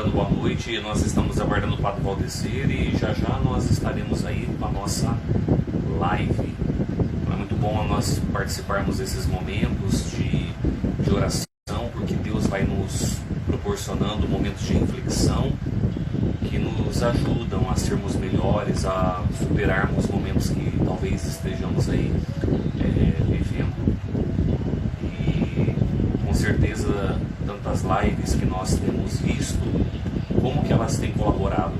dando boa noite. Nós estamos aguardando o Padre Valdecir e já já nós estaremos aí com a nossa live. Então é muito bom nós participarmos desses momentos de oração, porque Deus vai nos proporcionando momentos de reflexão que nos ajudam a sermos melhores, a superarmos momentos que talvez estejamos aí vivendo. E com certeza tantas lives que nós temos visto, como que elas têm colaborado.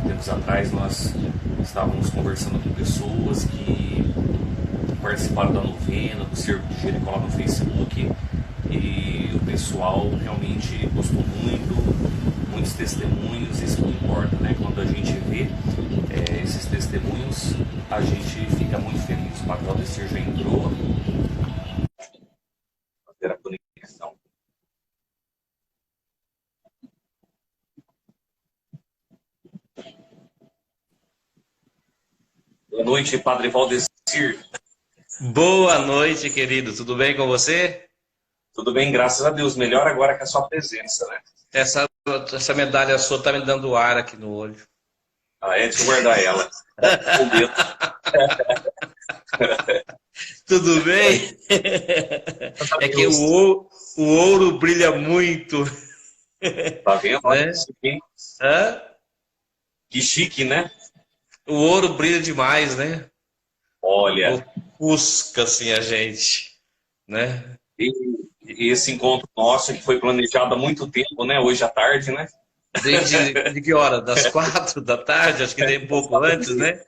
Tempos atrás nós estávamos conversando com pessoas que participaram da novena, do Cerco de Jericó lá no Facebook, e o pessoal realmente gostou muito, muitos testemunhos. Isso não importa, né? Quando a gente vê esses testemunhos, a gente fica muito feliz. O Padre Valdecir já entrou, ter a conexão. Boa noite, Padre Valdecir. Boa noite, querido. Tudo bem com você? Tudo bem, graças a Deus. Melhor agora que a sua presença, né? Essa medalha sua tá me dando ar aqui no olho. Ah, deixa eu guardar ela. Com medo. Tudo bem? É que o ouro brilha muito, Tá vendo? né? Hã? Que chique, né? O ouro brilha demais, né? Olha, Ofusca assim a gente, né? e esse encontro nosso que foi planejado há muito tempo, né? Hoje à tarde, né? De que hora? Das 4 da tarde? Acho que nem um pouco antes, né?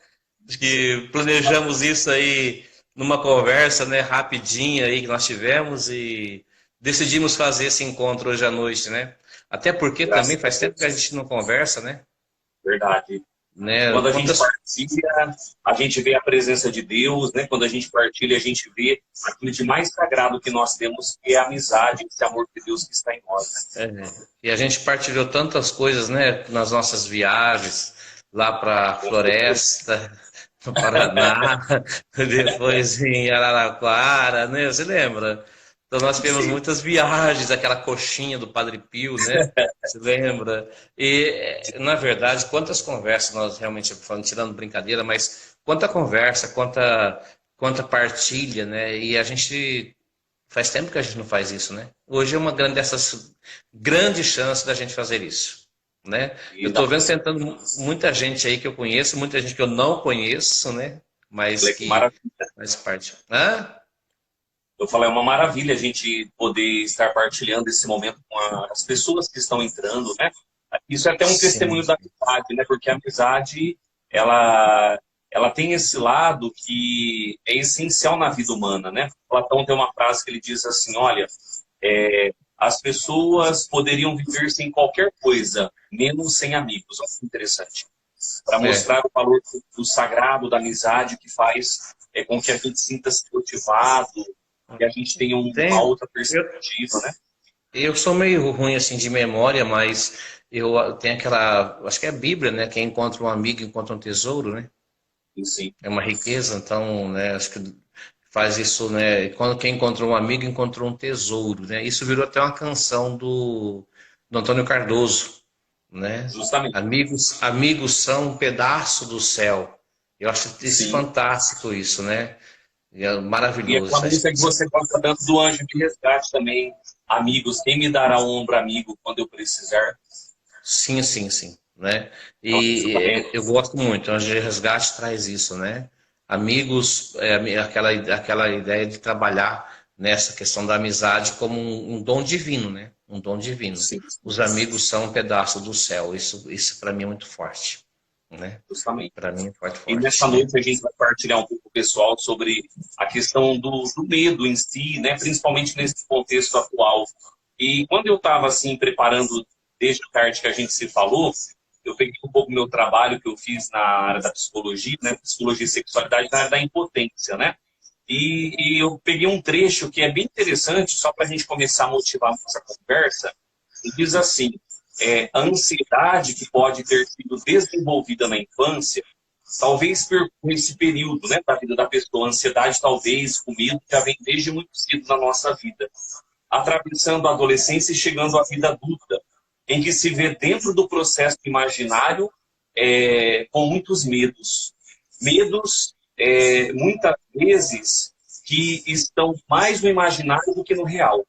Acho que planejamos isso aí numa conversa, né, rapidinha aí que nós tivemos e decidimos fazer esse encontro hoje à noite, né? Até porque Graças também a faz tempo que a Deus. gente não conversa, né? Verdade. Né? Quando a gente Quantas... partilha, a gente vê a presença de Deus, né? Quando a gente partilha, a gente vê aquilo de mais sagrado que nós temos, que é a amizade, esse amor de Deus que está em nós, né? E a gente partilhou tantas coisas, né, nas nossas viagens lá para a Com certeza. floresta, no Paraná, depois em Araraquara, né? Você lembra? Então nós tivemos Sim. muitas viagens, aquela coxinha do Padre Pio, né? Você lembra? E, na verdade, quantas conversas nós realmente falando, tirando brincadeira, mas quanta conversa, quanta partilha, né? E a gente faz tempo que a gente não faz isso, né? Hoje é uma grande dessas grandes chances da gente fazer isso, né? Eu E dá estou pra vendo ser. tentando muita gente aí que eu conheço, muita gente que eu não conheço, né? Mas Olha que que maravilha. faz parte. Hã? Eu falo, é uma maravilha a gente poder estar partilhando esse momento com as pessoas que estão entrando, né? Isso é até um Sim. testemunho da amizade, né? Porque a amizade, ela tem esse lado que é essencial na vida humana, né? Platão tem uma frase que ele diz assim, olha, as pessoas poderiam viver sem qualquer coisa, menos sem amigos. Olha que interessante. Para É. mostrar o valor do sagrado, da amizade, que faz com que a gente sinta-se motivado, que a gente tenha uma Tem, outra eu, perspectiva, né? eu sou meio ruim assim de memória, mas eu tenho aquela, acho que é a Bíblia, né? Quem encontra um amigo encontra um tesouro, né? E sim, É uma riqueza, então, né? Acho que faz isso, né? Quando quem encontrou um amigo encontrou um tesouro, né? Isso virou até uma canção do Antônio Cardoso, né? justamente. Amigos são um pedaço do céu. Eu acho isso Sim. fantástico, isso, né? E é E maravilhoso aquela essa música que expressão. você gosta tanto do Anjo de Resgate também, amigos, quem me dará um ombro amigo quando eu precisar? Sim, sim, sim, né? Então, isso também. Eu gosto muito. O Anjo de Resgate traz isso, né? Amigos, aquela ideia de trabalhar nessa questão da amizade como um dom divino, né? Um dom divino. Sim, Os amigos são um pedaço do céu. Isso para mim é muito forte, né? justamente. Para mim é forte, E nessa forte, né? noite a gente vai partilhar um pouco, pessoal, sobre a questão do medo em si, né? Principalmente nesse contexto atual. E quando eu estava assim preparando desde a tarde que a gente se falou, eu peguei um pouco do meu trabalho que eu fiz na área da psicologia, né? Psicologia e sexualidade na área da impotência, né? E eu peguei um trecho que é bem interessante, só para a gente começar a motivar a nossa conversa. E diz assim: a ansiedade que pode ter sido desenvolvida na infância, talvez por esse período, né, da vida da pessoa. A ansiedade, talvez, o medo já vem desde muito cedo na nossa vida, atravessando a adolescência e chegando à vida adulta. em que se vê dentro do processo imaginário com muitos medos. Medos, muitas vezes, que estão mais no imaginário do que no real.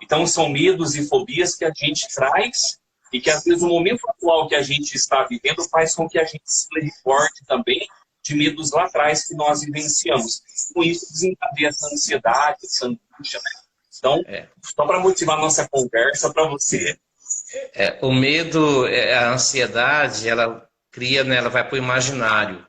Então, são medos e fobias que a gente traz e que, às vezes, o momento atual que a gente está vivendo faz com que a gente se recorde também de medos lá atrás que nós vivenciamos. Com isso, desencadeia essa ansiedade, essa angústia, né? Então, só para motivar a nossa conversa para você. O medo, a ansiedade, ela cria, né, ela vai para o imaginário.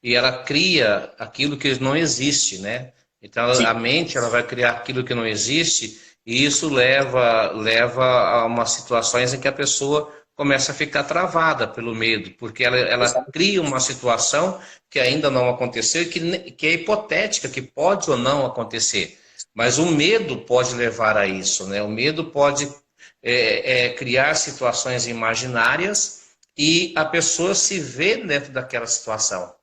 E ela cria aquilo que não existe, né? Então, a mente, ela vai criar aquilo que não existe, e isso leva a umas situações em que a pessoa começa a ficar travada pelo medo, porque ela cria uma situação que ainda não aconteceu e que é hipotética, que pode ou não acontecer. Mas o medo pode levar a isso, né? O medo pode criar situações imaginárias e a pessoa se vê dentro daquela situação,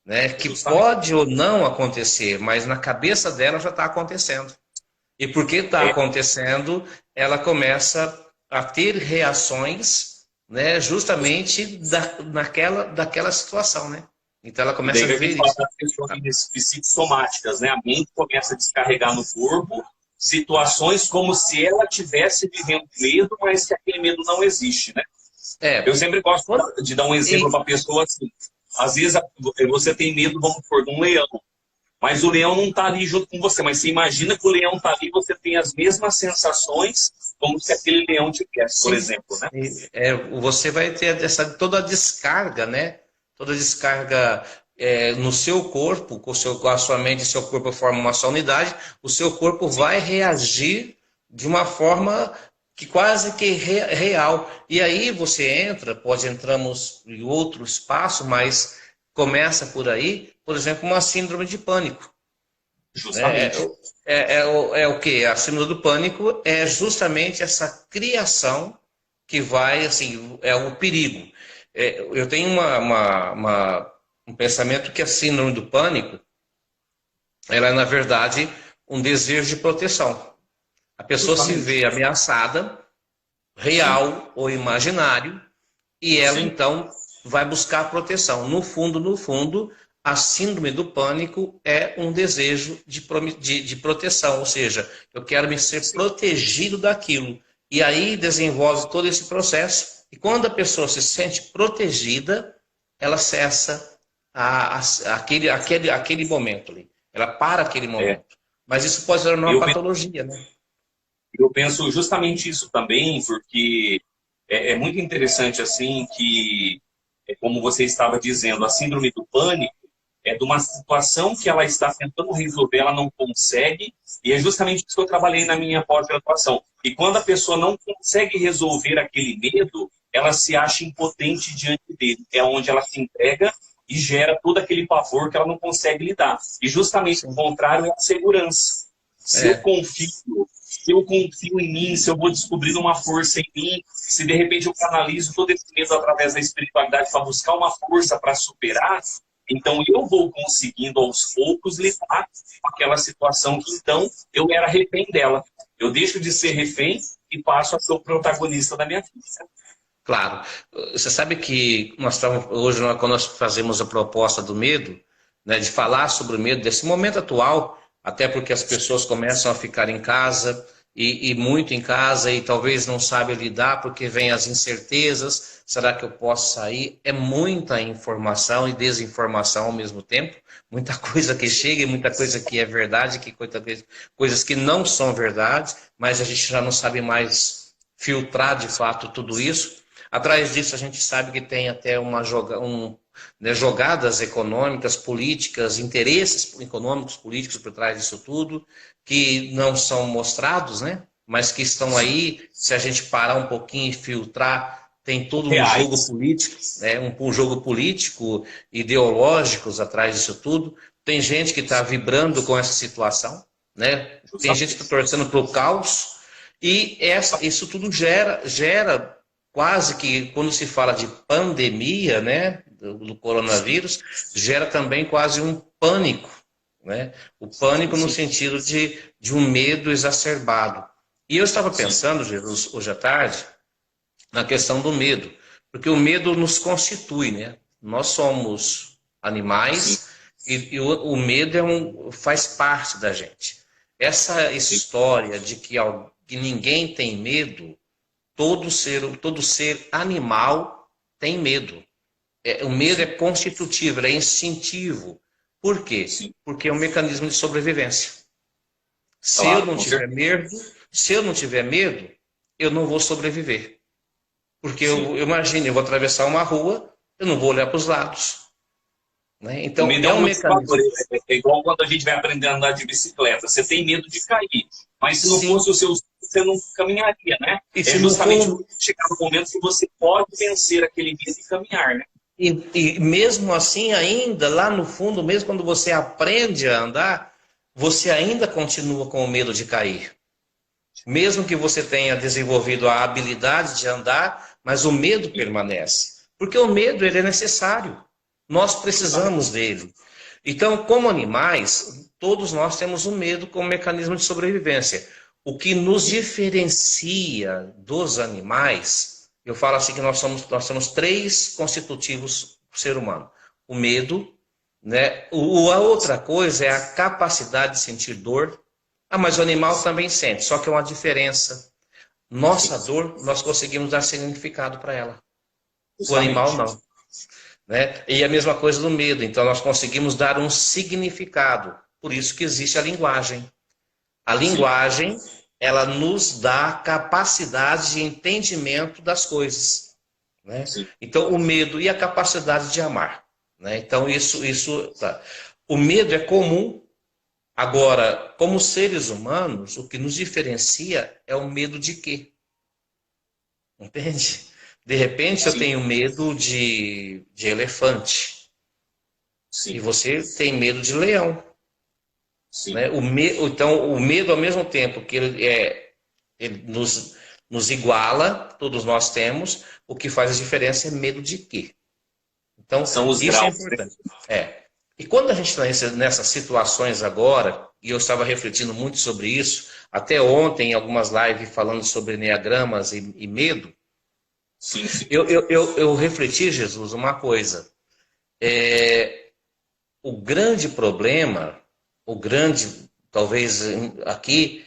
né? Que pode ou não acontecer, mas na cabeça dela já está acontecendo. E porque está acontecendo, ela começa a ter reações, né, justamente daquela situação, né? Então ela começa a ver isso. Das questões psicossomáticas, né? A mente começa a descarregar no corpo situações como se ela estivesse vivendo medo, mas que aquele medo não existe, né? Eu sempre gosto de dar um exemplo para a pessoa assim. Às vezes você tem medo, vamos supor, de um leão. Mas o leão não está ali junto com você. Mas você imagina que o leão está ali e você tem as mesmas sensações como se aquele leão tivesse, por exemplo, né? Você vai ter toda a descarga, né? Toda a descarga no seu corpo, com a sua mente e seu corpo formam uma só unidade, o seu corpo vai reagir de uma forma que quase que real. E aí você entramos em outro espaço, mas começa por aí, por exemplo, uma síndrome de pânico. Justamente. O que? A síndrome do pânico é justamente essa criação que vai, assim, é o perigo. Eu tenho um pensamento que a síndrome do pânico, ela é, na verdade, um desejo de proteção. A pessoa se vê ameaçada, real ou imaginário, e ela, então, vai buscar proteção. No fundo, a síndrome do pânico é um desejo de proteção, ou seja, eu quero me ser protegido daquilo. E aí desenvolve todo esse processo, e quando a pessoa se sente protegida, ela cessa aquele momento ali. Ela para aquele momento. Mas isso pode ser uma patologia, né? Eu penso justamente isso também, porque é muito interessante assim que, como você estava dizendo, a síndrome do pânico é de uma situação que ela está tentando resolver, ela não consegue, e é justamente isso que eu trabalhei na minha pós-graduação. E quando a pessoa não consegue resolver aquele medo, ela se acha impotente diante dele, é onde ela se entrega e gera todo aquele pavor que ela não consegue lidar. E justamente o contrário é a segurança. Se eu confio em mim, se eu vou descobrindo uma força em mim, se de repente eu canalizo todo esse medo através da espiritualidade para buscar uma força para superar, então eu vou conseguindo aos poucos lidar com aquela situação que então eu era refém dela. Eu deixo de ser refém e passo a ser o protagonista da minha vida. Claro. Você sabe que hoje, quando nós fazemos a proposta do medo, né, de falar sobre o medo desse momento atual, até porque as pessoas começam a ficar em casa, e muito em casa, e talvez não sabem lidar porque vem as incertezas, será que eu posso sair? É muita informação e desinformação ao mesmo tempo, muita coisa que chega e muita coisa que é verdade, coisas que não são verdade, mas a gente já não sabe mais filtrar de fato tudo isso. Atrás disso a gente sabe que tem até jogadas econômicas, políticas, interesses econômicos, políticos por trás disso tudo, que não são mostrados, né? Mas que estão aí, se a gente parar um pouquinho e filtrar, tem todo um jogo político, né? Um jogo político, ideológicos atrás disso tudo. Tem gente que está vibrando com essa situação, né? Tem gente que está torcendo para o caos, e isso tudo gera quase que, quando se fala de pandemia, né, do coronavírus, gera também quase um pânico, né? O pânico no sentido de um medo exacerbado. E eu estava pensando, Jesus, hoje à tarde, na questão do medo, porque o medo nos constitui, né? Nós somos Sim, animais e o medo faz parte da gente. Essa sim, história de que ninguém tem medo, todo ser animal tem medo. O medo é sim, constitutivo, é instintivo. Por quê? sim. Porque é um mecanismo de sobrevivência. Se eu Claro, não com tiver certeza. medo, se eu não tiver medo, eu não vou sobreviver. Porque Sim. eu imagino, eu vou atravessar uma rua, eu não vou olhar para os lados. Né? O Então, medo é é um um motivador. mecanismo. É igual quando a gente vai aprender a andar de bicicleta. Você tem medo de cair. Mas se não Sim. fosse o seu, você não caminharia, né? E É se não justamente for. chegar no momento que você pode vencer aquele medo e caminhar, né? E mesmo assim, ainda lá no fundo, mesmo quando você aprende a andar, você ainda continua com o medo de cair. Mesmo que você tenha desenvolvido a habilidade de andar, mas o medo permanece. Porque o medo ele é necessário. Nós precisamos Justamente. dele. Então, como animais, todos nós temos o medo como mecanismo de sobrevivência. O que nos diferencia dos animais, eu falo assim que nós temos três constitutivos do ser humano. O medo, né? A outra coisa é a capacidade de sentir dor. Ah, mas o animal também sente, só que é uma diferença. Sim, Nossa dor, nós conseguimos dar significado para ela. O animal justamente. não. Né? E a mesma coisa do medo. Então, nós conseguimos dar um significado. Por isso que existe a linguagem. A Sim, linguagem, ela nos dá capacidade de entendimento das coisas. Né? sim, Então, o medo e a capacidade de amar. Né? Então, tá. O medo é comum. Agora, como seres humanos, o que nos diferencia é o medo de quê? Entende? De repente, eu sim, tenho medo de elefante. E sim, você tem medo de leão, sim. né? Então, o medo, ao mesmo tempo que ele nos iguala, todos nós temos, o que faz a diferença é medo de quê? Então, São os isso é graus, né? importante. E quando a gente está nessas situações agora, e eu estava refletindo muito sobre isso, até ontem, em algumas lives falando sobre enneagramas e medo, Sim, sim. eu refleti, Jesus, uma coisa. O grande problema, o grande, talvez aqui,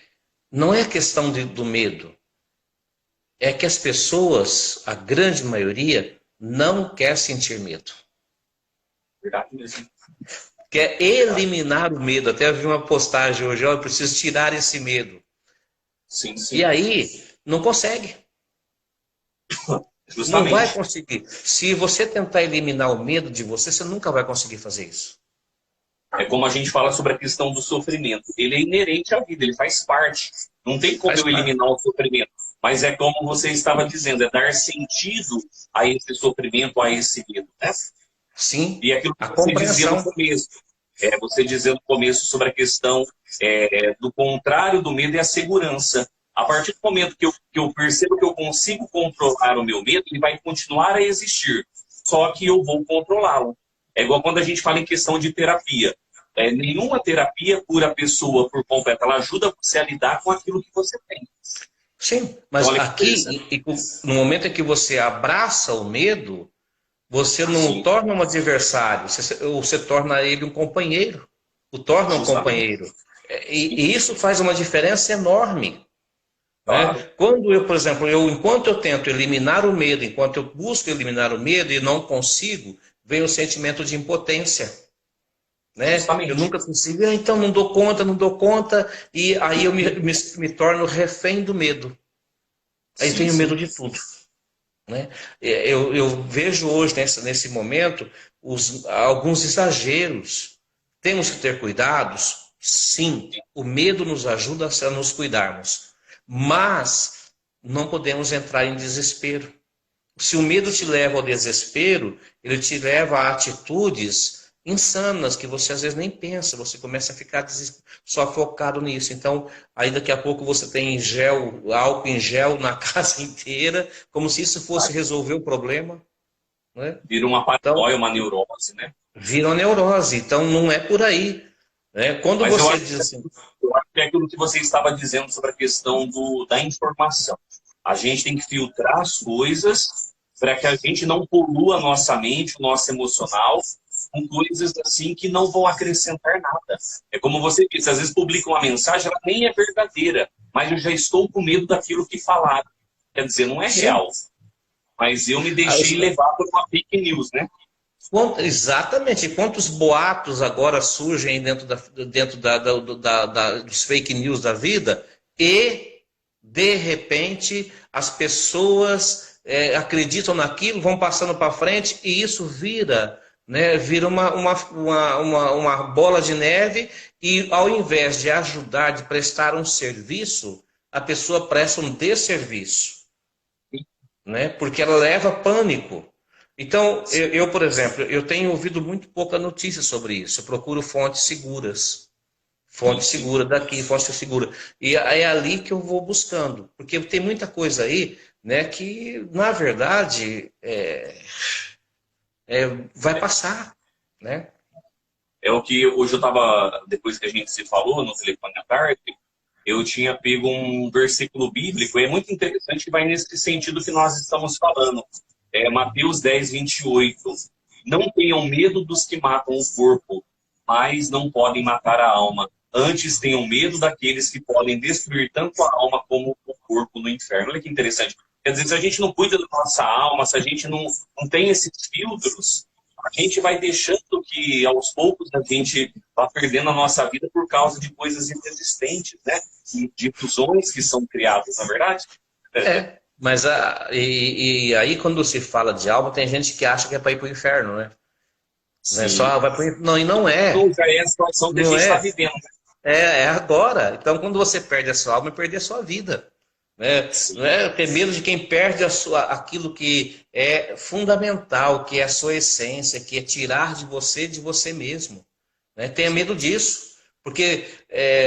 não é a questão do medo. É que as pessoas, a grande maioria, não quer sentir medo. Verdade mesmo. Quer Verdade. eliminar o medo. Até vi uma postagem hoje, ó, eu preciso tirar esse medo. Sim, E sim. aí, não consegue. Não vai Justamente. conseguir. Se você tentar eliminar o medo de você, você nunca vai conseguir fazer isso. É como a gente fala sobre a questão do sofrimento. Ele é inerente à vida, ele faz parte. Não tem como Faz eu parte. eliminar o sofrimento. Mas é como você estava dizendo, é dar sentido a esse sofrimento, a esse medo, né? Sim, E aquilo que a você dizia no compreensão. começo, você dizia no começo sobre a questão do contrário do medo é a segurança. A partir do momento que eu percebo que eu consigo controlar o meu medo, ele vai continuar a existir. Só que eu vou controlá-lo. É igual quando a gente fala em questão de terapia. Nenhuma terapia cura a pessoa por completo. Ela ajuda você a lidar com aquilo que você tem. Sim, Então, mas olha que interessante. aqui, no momento em que você abraça o medo, você não o Sim, torna um adversário, você torna ele um companheiro, o torna um justamente. companheiro. Sim, E isso faz uma diferença enorme. Né? claro. Quando eu, por exemplo, enquanto eu tento eliminar o medo, enquanto eu busco eliminar o medo e não consigo, vem o sentimento de impotência. Né? Eu Justamente. nunca consigo, então não dou conta, e aí eu me torno refém do medo. Aí Sim, tenho medo sim. de tudo. Né? Eu vejo hoje, nesse momento, alguns exageros. Temos que ter cuidados? Sim, o medo nos ajuda a nos cuidarmos. Mas não podemos entrar em desespero. Se o medo te leva ao desespero, ele te leva a atitudes insanas que você às vezes nem pensa, você começa a ficar só focado nisso. Então, aí daqui a pouco você tem álcool em gel na casa inteira, como se isso fosse resolver o problema, né? Vira uma Então, paranoia, uma neurose, né? vira uma neurose. Então, não é por aí, né? Quando Mas eu você acho, diz assim, eu acho que é aquilo que você estava dizendo sobre a questão da informação. A gente tem que filtrar as coisas para que a gente não polua a nossa mente, o nosso emocional, com coisas assim que não vão acrescentar nada. É como você disse, às vezes publica uma mensagem, ela nem é verdadeira, mas eu já estou com medo daquilo que falaram. Quer dizer, não é real. Mas eu me deixei levar por uma fake news, né? Exatamente. Quantos boatos agora surgem dentro dos fake news da vida e, de repente, as pessoas acreditam naquilo, vão passando para frente e isso vira, né, vira uma bola de neve e, ao invés de ajudar, de prestar um serviço, a pessoa presta um desserviço, né, porque ela leva pânico. Então, por exemplo, eu tenho ouvido muito pouca notícia sobre isso. Eu procuro fontes seguras. Fonte segura daqui, fonte segura. E é ali que eu vou buscando. Porque tem muita coisa aí, né, que, na verdade, vai passar, né? É o que hoje eu estava, depois que a gente se falou no telefone à tarde, eu tinha pego um versículo bíblico, e é muito interessante que vai nesse sentido que nós estamos falando. Mateus 10, 28. Não tenham medo dos que matam o corpo, mas não podem matar a alma. Antes tenham medo daqueles que podem destruir tanto a alma como o corpo no inferno. Olha que interessante. Quer dizer, se a gente não cuida da nossa alma, se a gente não tem esses filtros, a gente vai deixando que, aos poucos, a gente vá perdendo a nossa vida por causa de coisas inexistentes, né? De fusões que são criadas, na verdade? Mas aí quando se fala de alma, tem gente que acha que é para ir para o inferno, né? Não é só vai pro... Não, e não é. Então, já é a situação que a gente está vivendo. É agora. Então, quando você perde a sua alma, perde a sua vida. Né? Não é ter medo de quem perde aquilo que é fundamental, que é a sua essência, que é tirar de você mesmo. Né? Tenha medo disso. Porque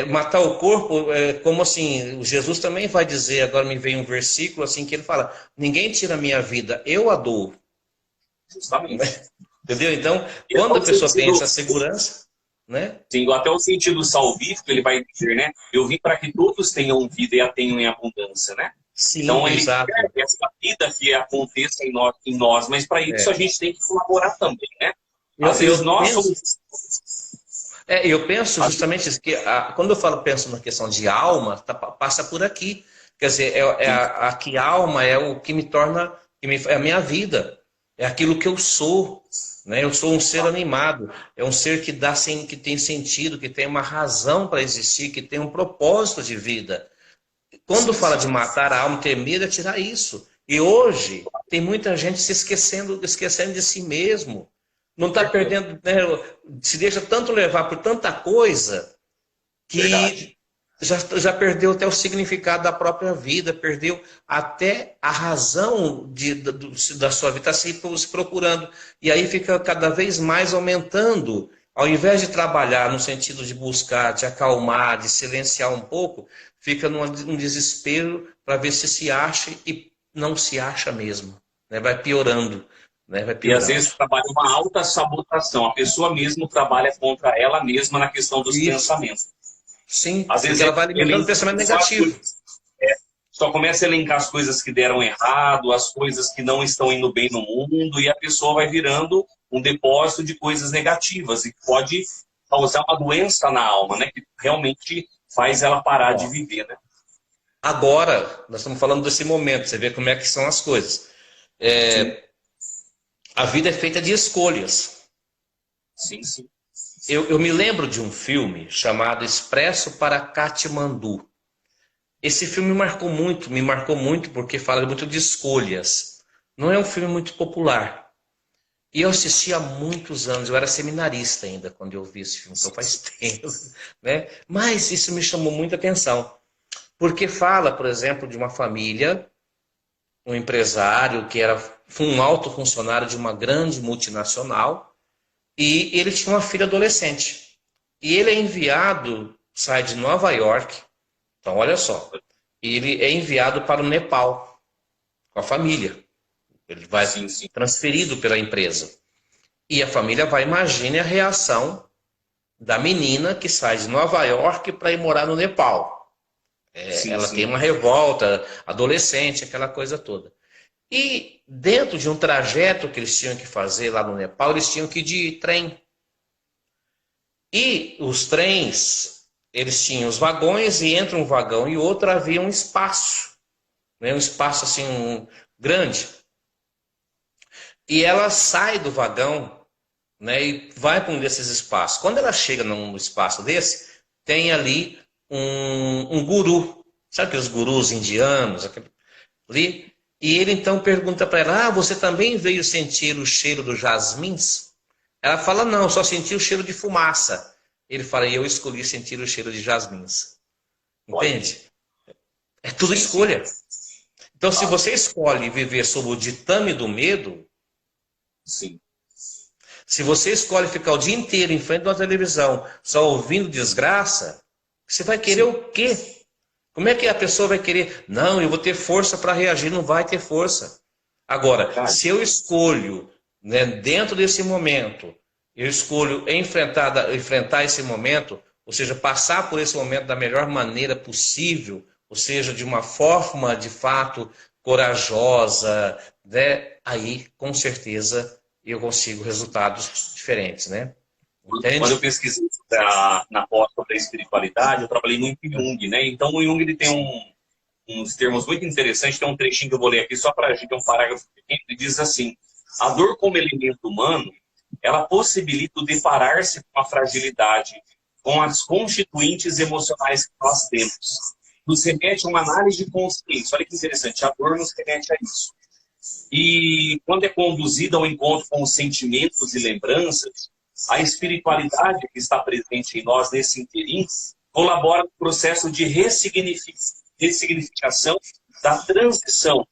matar o corpo, como assim, Jesus também vai dizer, agora me vem um versículo assim que ele fala, ninguém tira a minha vida, eu a dou. Justamente. Entendeu? Então, quando a pessoa tem essa segurança, né? Sim, até o sentido salvífico, ele vai dizer, né? Eu vim para que todos tenham vida e a tenham em abundância, né? Sim, então, ele exato. quer que essa vida que aconteça em nós, mas para isso a gente tem que colaborar também, né? Às vezes nós somos... eu penso justamente isso, que quando eu penso na questão de alma, passa por aqui. Quer dizer, que alma é o que me torna, é a minha vida, é aquilo que eu sou. Né? Eu sou um ser animado, é um ser que tem sentido, que tem uma razão para existir, que tem um propósito de vida. Quando fala de matar a alma, ter medo é tirar isso. E hoje tem muita gente se esquecendo de si mesmo. Não está perdendo, né? Se deixa tanto levar por tanta coisa que já perdeu até o significado da própria vida, perdeu até a razão da sua vida, está se procurando. E aí fica cada vez mais aumentando. Ao invés de trabalhar no sentido de buscar, de acalmar, de silenciar um pouco, fica num desespero para ver se acha e não se acha mesmo. Né? Vai piorando. Né? Vai piorando. E às vezes trabalha uma alta sabotação. A pessoa mesmo trabalha contra ela mesma na questão dos pensamentos. Sim, às vezes ela vai alimentando pensamento negativo. Só começa a elencar as coisas que deram errado, as coisas que não estão indo bem no mundo, e a pessoa vai virando um depósito de coisas negativas e pode causar uma doença na alma, né? Que realmente faz ela parar de viver, né? Agora, nós estamos falando desse momento, você vê como é que são as coisas. A vida é feita de escolhas. Sim, sim. Eu me lembro de um filme chamado Expresso para Katmandu. Esse filme me marcou muito porque fala muito de escolhas. Não é um filme muito popular. E eu assisti há muitos anos, eu era seminarista ainda quando eu vi esse filme, então faz tempo. Né? Mas isso me chamou muita atenção. Porque fala, por exemplo, de uma família, um empresário que era um alto funcionário de uma grande multinacional, e ele tinha uma filha adolescente. E ele é enviado, sai de Nova York, então olha só, ele é enviado para o Nepal, com a família. Ele vai transferido pela empresa. E a família vai, imagine a reação da menina que sai de Nova York para ir morar no Nepal. Sim, Ela tem sim. uma revolta adolescente, aquela coisa toda. E dentro de um trajeto que eles tinham que fazer lá no Nepal, eles tinham que ir de trem. E os trens, eles tinham os vagões e entre um vagão e outro havia um espaço, né? Um espaço assim grande. E ela sai do vagão, né, e vai para um desses espaços. Quando ela chega num espaço desse, tem ali um guru. Sabe aqueles gurus indianos? Ali? E ele então pergunta para ela: Ah, você também veio sentir o cheiro dos jasmins? Ela fala: Não, só senti o cheiro de fumaça. Ele fala: E eu escolhi sentir o cheiro de jasmins. Olha, Entende? É tudo sim, sim. escolha. Então, se Ah, você escolhe viver sob o ditame do medo, sim. se você escolhe ficar o dia inteiro em frente a uma televisão só ouvindo desgraça, você vai querer Sim. o quê? Como é que a pessoa vai querer? Não, eu vou ter força para reagir, não vai ter força. Agora, Verdade. se eu escolho, né, dentro desse momento, eu escolho enfrentar esse momento, ou seja, passar por esse momento da melhor maneira possível, ou seja, de uma forma de fato corajosa, né, aí com certeza eu consigo resultados diferentes, né? Quando eu Entende? pesquisei na pós sobre a espiritualidade, eu trabalhei muito em Jung, né? Então, o Jung ele tem uns termos muito interessantes. Tem um trechinho que eu vou ler aqui só para a gente, é um parágrafo pequeno, ele diz assim: a dor como elemento humano, ela possibilita o deparar-se com a fragilidade, com as constituintes emocionais que nós temos. Nos remete a uma análise de consciência. Olha que interessante, a dor nos remete a isso. E quando é conduzida ao encontro com os sentimentos e lembranças, a espiritualidade que está presente em nós nesse interim colabora no processo de ressignificação da transição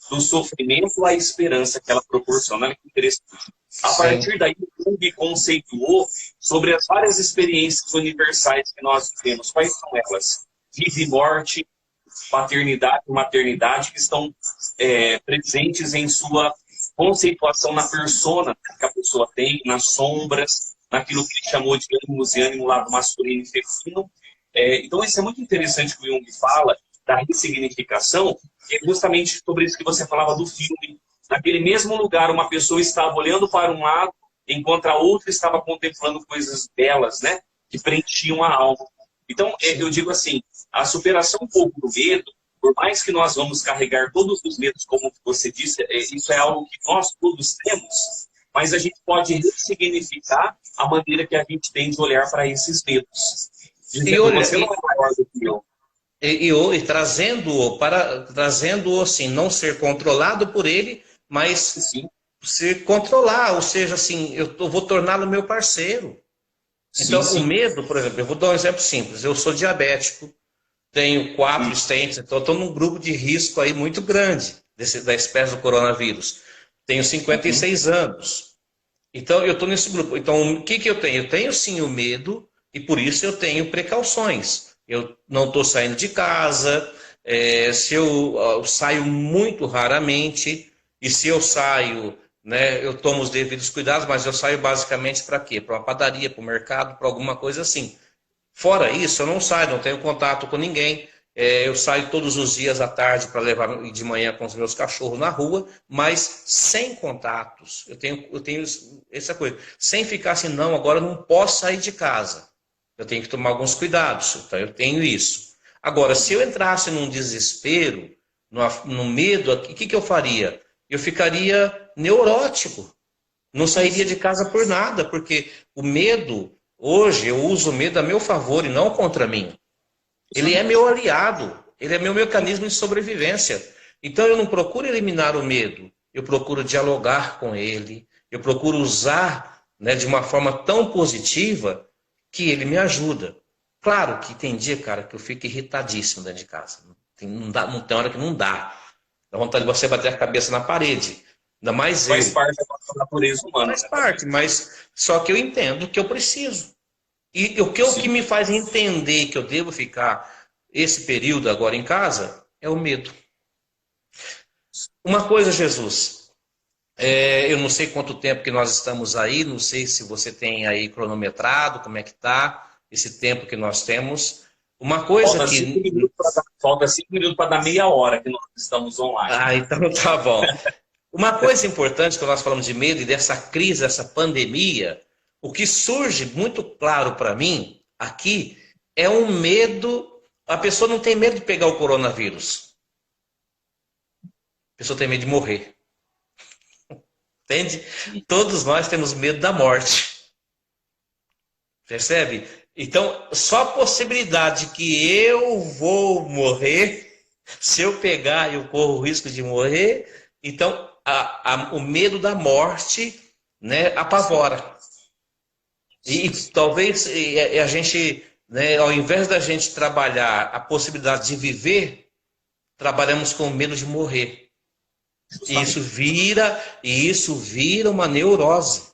do sofrimento à esperança que ela proporciona. Olha que interessante. A Sim. partir daí, Jung conceituou sobre as várias experiências universais que nós vivemos. Quais são elas? Vida e morte, paternidade e maternidade, que estão presentes em sua conceituação na persona que a pessoa tem, nas sombras, naquilo que ele chamou de ânimos e ânimo lado masculino e feminino. Então, isso é muito interessante que o Jung fala da ressignificação, que é justamente sobre isso que você falava do filme. Naquele mesmo lugar, uma pessoa estava olhando para um lado, enquanto a outra estava contemplando coisas belas, né? Que preenchiam a alma. Então, eu Sim. digo assim, a superação um pouco do medo, por mais que nós vamos carregar todos os medos, como você disse, isso é algo que nós todos temos, mas a gente pode ressignificar a maneira que a gente tem de olhar para esses medos. E Dizendo, olha, você não é maior do que eu. trazendo-o assim, não ser controlado por ele, mas Sim, se controlar, ou seja, assim, eu vou torná-lo meu parceiro. sim, Então, o sim. medo, por exemplo, eu vou dar um exemplo simples. Eu sou diabético, tenho 4 Hum, stents, então estou num grupo de risco aí muito grande da espécie do coronavírus. Tenho uhum, 56 anos. Então, eu estou nesse grupo. Então, o que, que eu tenho? Eu tenho sim o medo e por isso eu tenho precauções. Eu não estou saindo de casa, se eu saio muito raramente, e se eu saio, né, eu tomo os devidos cuidados, mas eu saio basicamente para quê? Para uma padaria, para o mercado, para alguma coisa assim. Fora isso, eu não saio, não tenho contato com ninguém. Eu saio todos os dias à tarde para levar de manhã com os meus cachorros na rua, mas sem contatos. Eu tenho essa coisa. Sem ficar assim, não, agora eu não posso sair de casa. Eu tenho que tomar alguns cuidados. Então eu tenho isso. Agora, se eu entrasse num desespero, no medo, o que eu faria? Eu ficaria neurótico. Não sim, sairia sim. de casa por nada, porque o medo, hoje, eu uso o medo a meu favor e não contra mim. Ele é meu Justamente. aliado, ele é meu mecanismo de sobrevivência. Então eu não procuro eliminar o medo, eu procuro dialogar com ele, eu procuro usar, né, de uma forma tão positiva que ele me ajuda. Claro que tem dia, cara, que eu fico irritadíssimo dentro de casa. Não tem hora que não dá. Dá vontade de você bater a cabeça na parede. Ainda mais Faz eu. parte da nossa natureza humana, Faz né, também. parte, mas só que eu entendo que eu preciso. E o que Sim. me faz entender que eu devo ficar esse período agora em casa é o medo. Uma coisa, Jesus, eu não sei quanto tempo que nós estamos aí, não sei se você tem aí cronometrado, como é que tá esse tempo que nós temos. Uma coisa Falta que... 5 minutos para dar meia hora que nós estamos online. Ah, então tá bom. Uma coisa importante, quando nós falamos de medo e dessa crise, dessa pandemia, o que surge muito claro para mim aqui é um medo. A pessoa não tem medo de pegar o coronavírus. A pessoa tem medo de morrer. Entende? Todos nós temos medo da morte. Percebe? Então, só a possibilidade que eu vou morrer, se eu pegar, eu corro o risco de morrer. Então, o medo da morte, né, apavora. E talvez a gente, né, ao invés da gente trabalhar a possibilidade de viver, trabalhamos com medo de morrer. E isso vira uma neurose.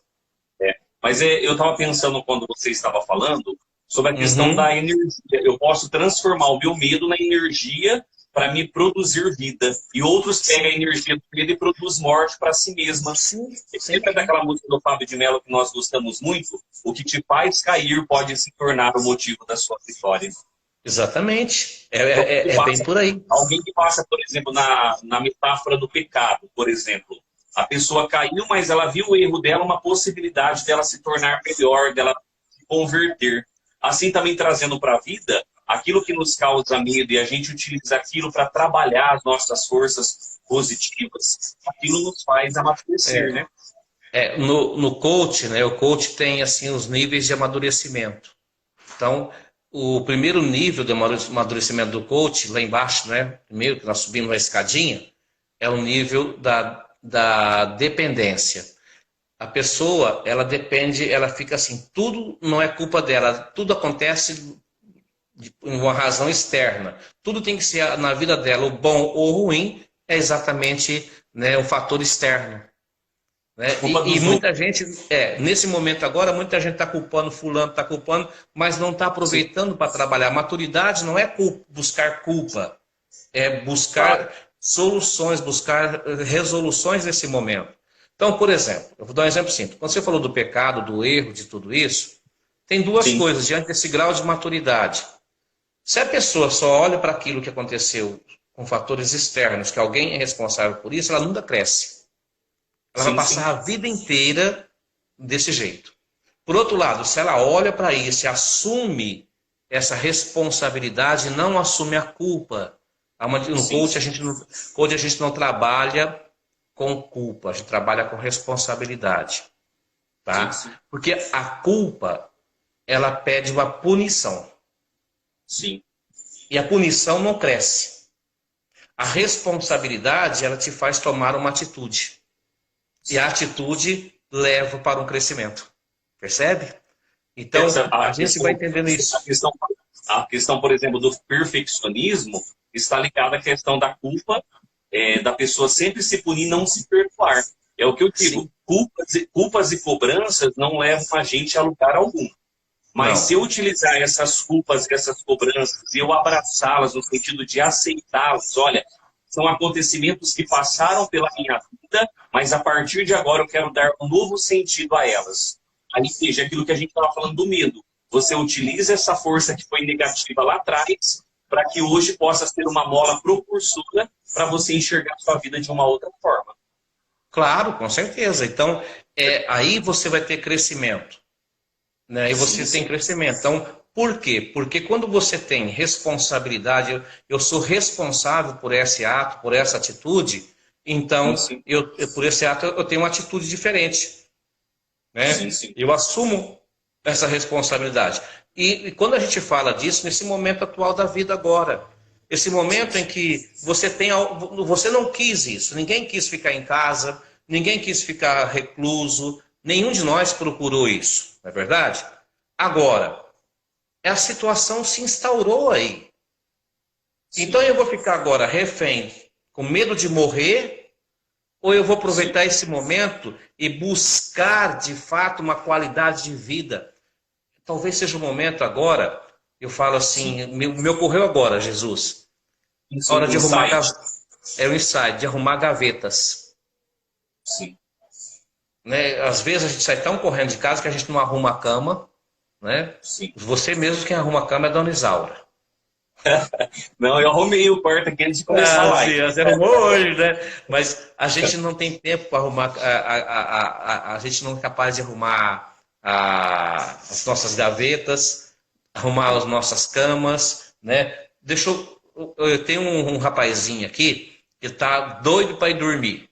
Mas eu estava pensando quando você estava falando sobre a questão da energia. Eu posso transformar o meu medo na energia para me produzir vida. E outros pegam a energia do medo e produzem morte para si mesma. Sempre daquela música do Fábio de Mello que nós gostamos muito, o que te faz cair pode se tornar o motivo da sua vitória. Exatamente. É bem por aí. Alguém que passa, por exemplo, na metáfora do pecado, por exemplo. A pessoa caiu, mas ela viu o erro dela, uma possibilidade dela se tornar melhor, dela se converter. Assim também trazendo para a vida aquilo que nos causa medo e a gente utiliza aquilo para trabalhar as nossas forças positivas, aquilo nos faz amadurecer, né? No coach, né? O coach tem assim os níveis de amadurecimento. Então, o primeiro nível de amadurecimento do coach, lá embaixo, né? Primeiro que nós subimos a escadinha, é o nível da dependência. A pessoa, ela depende, ela fica assim, tudo não é culpa dela, tudo acontece por uma razão externa. Tudo tem que ser na vida dela, o bom ou o ruim, é exatamente, né, o fator externo. Né? E muita gente, nesse momento agora, muita gente está culpando fulano, está culpando, mas não está aproveitando para trabalhar. Maturidade não é buscar culpa, é buscar soluções, buscar resoluções nesse momento. Então, por exemplo, eu vou dar um exemplo simples. Quando você falou do pecado, do erro, de tudo isso, tem duas coisas diante desse grau de maturidade. Se a pessoa só olha para aquilo que aconteceu com fatores externos, que alguém é responsável por isso, ela nunca cresce. Ela vai passar a vida inteira desse jeito. Por outro lado, se ela olha para isso e assume essa responsabilidade, não assume a culpa. No coach a gente não trabalha com culpa, a gente trabalha com responsabilidade. Tá? Porque a culpa, ela pede uma punição. Sim. E a punição não cresce. A responsabilidade, ela te faz tomar uma atitude. E a atitude leva para um crescimento. Percebe? Então, a gente vai entendendo isso. A questão, por exemplo, do perfeccionismo está ligada à questão da culpa, da pessoa sempre se punir e não se perdoar. É o que eu digo. Culpas e cobranças não levam a gente a lugar algum. Mas se eu utilizar essas culpas e essas cobranças e eu abraçá-las no sentido de aceitá-las, olha, são acontecimentos que passaram pela minha vida, mas a partir de agora eu quero dar um novo sentido a elas. Aí seja aquilo que a gente estava falando do medo. Você utiliza essa força que foi negativa lá atrás para que hoje possa ser uma mola propulsora para você enxergar a sua vida de uma outra forma. Claro, com certeza. Então, aí você vai ter crescimento. Né? E você tem crescimento. Então, por quê? Porque quando você tem responsabilidade, eu sou responsável por esse ato, por essa atitude, então, por esse ato, eu tenho uma atitude diferente. Né? Eu assumo essa responsabilidade. E quando a gente fala disso, nesse momento atual da vida agora, esse momento em que você não quis isso, ninguém quis ficar em casa, ninguém quis ficar recluso, nenhum de nós procurou isso, não é verdade? Agora, a situação se instaurou aí. Então eu vou ficar agora refém, com medo de morrer, ou eu vou aproveitar esse momento e buscar, de fato, uma qualidade de vida? Talvez seja o momento agora, eu falo assim, me ocorreu agora, Jesus. A hora de arrumar o insight, de arrumar gavetas. Sim. Né? Às vezes a gente sai tão correndo de casa que a gente não arruma a cama. Né? Sim. Você mesmo quem arruma a cama é a Dona Isaura. Não, eu arrumei o quarto aqui antes de começar a Ah, live. sim, você arrumou hoje, né? Mas a gente não tem tempo para arrumar, a gente não é capaz de arrumar as nossas gavetas, arrumar as nossas camas, né? Eu tenho um rapazinho aqui que tá doido para ir dormir,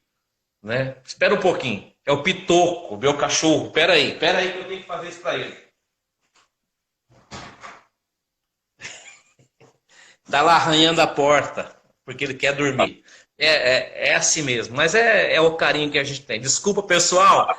né? Espera um pouquinho. É o Pitoco, meu cachorro. Pera aí que eu tenho que fazer isso para ele. Tá lá arranhando a porta, porque ele quer dormir. É assim mesmo, mas é o carinho que a gente tem. Desculpa, pessoal,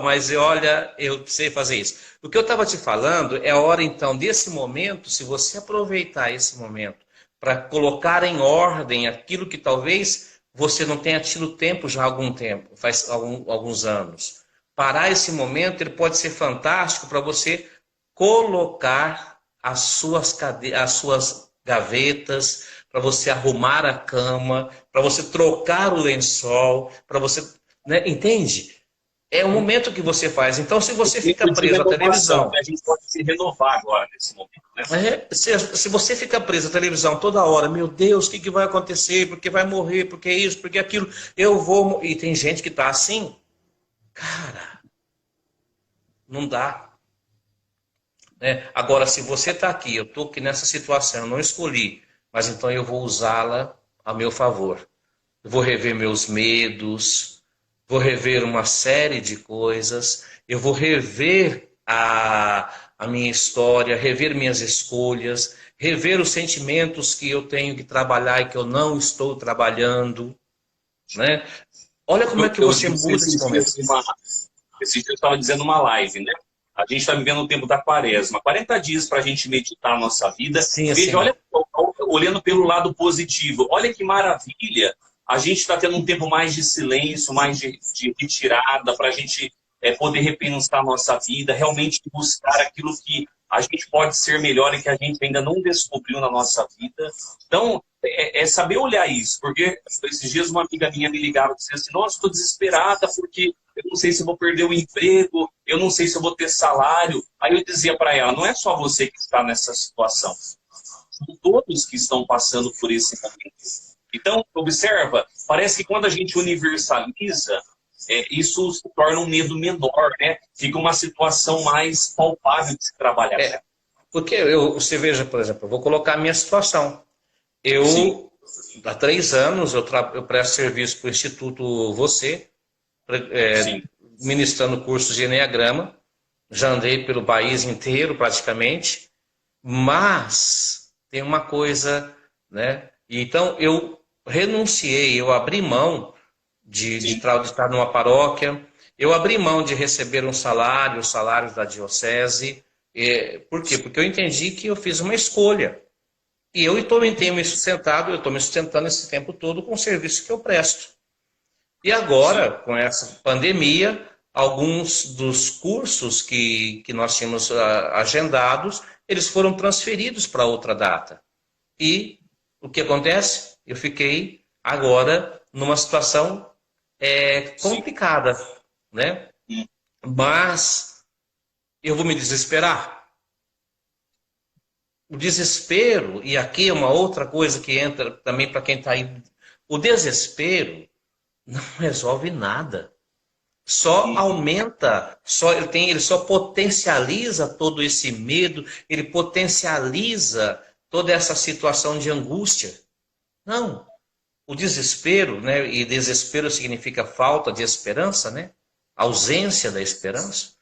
mas olha, eu sei fazer isso. O que eu estava te falando é a hora, então, desse momento, se você aproveitar esse momento para colocar em ordem aquilo que talvez você não tenha tido tempo já há algum tempo, faz alguns anos. Parar esse momento, ele pode ser fantástico para você colocar as suas gavetas, para você arrumar a cama, para você trocar o lençol, para você, né? Entende? É o momento que você faz. Então, se você fica Tempo de preso à renovação, televisão, né? A gente pode se renovar agora nesse momento, né? se você fica preso à televisão toda hora, meu Deus, o que vai acontecer? Porque vai morrer? Porque isso? Porque aquilo? Eu vou. E tem gente que está assim, cara, não dá. Né? Agora, se você está aqui, eu estou aqui nessa situação, eu não escolhi, mas então eu vou usá-la a meu favor. Eu vou rever meus medos, vou rever uma série de coisas, eu vou rever a minha história, rever minhas escolhas, rever os sentimentos que eu tenho que trabalhar e que eu não estou trabalhando. Né? Olha como é que Eu você disse muda esse momento. esse dia eu estava dizendo uma live, né? A gente está vivendo o tempo da quaresma. 40 dias para a gente meditar a nossa vida. Sim, Veja, assim. olha, olhando pelo lado positivo, olha que maravilha. A gente está tendo um tempo mais de silêncio, mais de retirada, para a gente poder repensar a nossa vida, realmente buscar aquilo que a gente pode ser melhor e que a gente ainda não descobriu na nossa vida. Então, é saber olhar isso, porque esses dias uma amiga minha me ligava e disse assim, nossa, estou desesperada porque eu não sei se eu vou perder o emprego, eu não sei se eu vou ter salário. Aí eu dizia para ela, não é só você que está nessa situação, são todos que estão passando por esse momento. Então, observa, parece que quando a gente universaliza, isso se torna um medo menor, né? Fica uma situação mais palpável de se trabalhar. Porque você veja, por exemplo, eu vou colocar a minha situação. Sim, Há 3 anos, eu presto serviço para o Instituto Você, sim, ministrando cursos de Enneagrama. Já andei pelo país inteiro, praticamente. Mas tem uma coisa, né? Então, eu renunciei, eu abri mão de sim. estar numa paróquia, eu abri mão de receber um salário, os salários da diocese. Por quê? Porque eu entendi que eu fiz uma escolha. E eu tenho me sustentado, eu estou me sustentando esse tempo todo com o serviço que eu presto. E Sim. agora, com essa pandemia, alguns dos cursos que nós tínhamos agendados, eles foram transferidos para outra data. E o que acontece? Eu fiquei agora numa situação Sim. complicada, né? Hum. Mas eu vou me desesperar. O desespero, e aqui é uma outra coisa que entra também para quem está aí, o desespero não resolve nada. Só Uhum. aumenta, ele só potencializa todo esse medo, ele potencializa toda essa situação de angústia. Não, o desespero, né? E desespero significa falta de esperança, né? Ausência da esperança.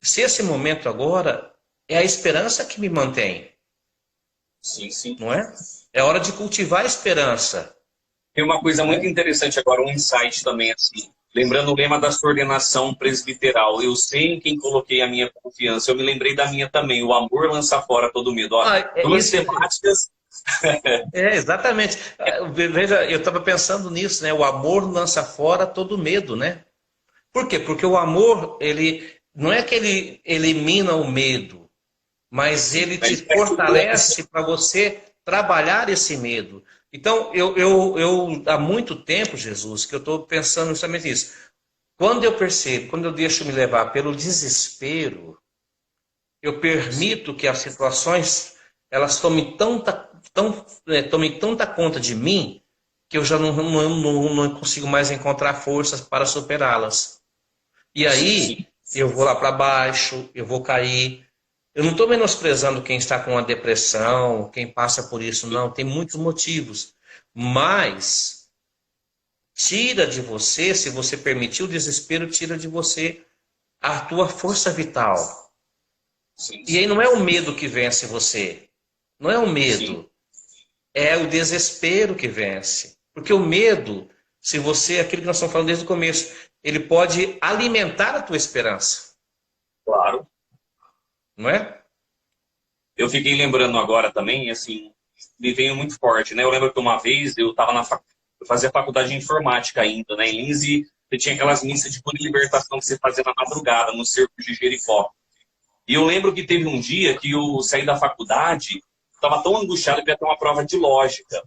Se esse momento agora é a esperança que me mantém, Sim, sim. não é? É hora de cultivar a esperança, Tem uma coisa muito né? interessante agora, um insight também, assim. Lembrando o lema da sua ordenação presbiteral. Eu sei em quem coloquei a minha confiança. Eu me lembrei da minha também. O amor lança fora todo medo. Ó, Ah, é duas isso. temáticas. Exatamente. Veja, eu estava pensando nisso, né? O amor lança fora todo medo, né? Por quê? Porque o amor, ele não é que ele elimina o medo, mas ele te Mas é tudo. fortalece para você trabalhar esse medo. Então, eu há muito tempo, Jesus, que eu estou pensando justamente nisso. Quando eu percebo, quando eu deixo me levar pelo desespero, eu Sim, permito que as situações elas tomem tanta conta de mim que eu já não consigo mais encontrar forças para superá-las. E Sim, aí sim. eu vou lá para baixo, eu vou cair. Eu não estou menosprezando quem está com uma depressão, quem passa por isso, não. Tem muitos motivos. Mas tira de você, se você permitir o desespero, tira de você a tua força vital. Sim, E aí sim. não é o medo que vence você. Não é o Sim, medo. É o desespero que vence. Porque o medo, se você, aquilo que nós estamos falando desde o começo, ele pode alimentar a tua esperança. claro. Não é? Eu fiquei lembrando agora também, assim, me veio muito forte, né? Eu lembro que uma vez eu estava eu fazia faculdade de informática ainda, né? Em Lins, e você tinha aquelas missas de cura e libertação que você fazia na madrugada, no cerco de Jericó. E eu lembro que teve um dia que eu saí da faculdade, estava tão angustiado que ia ter uma prova de lógica.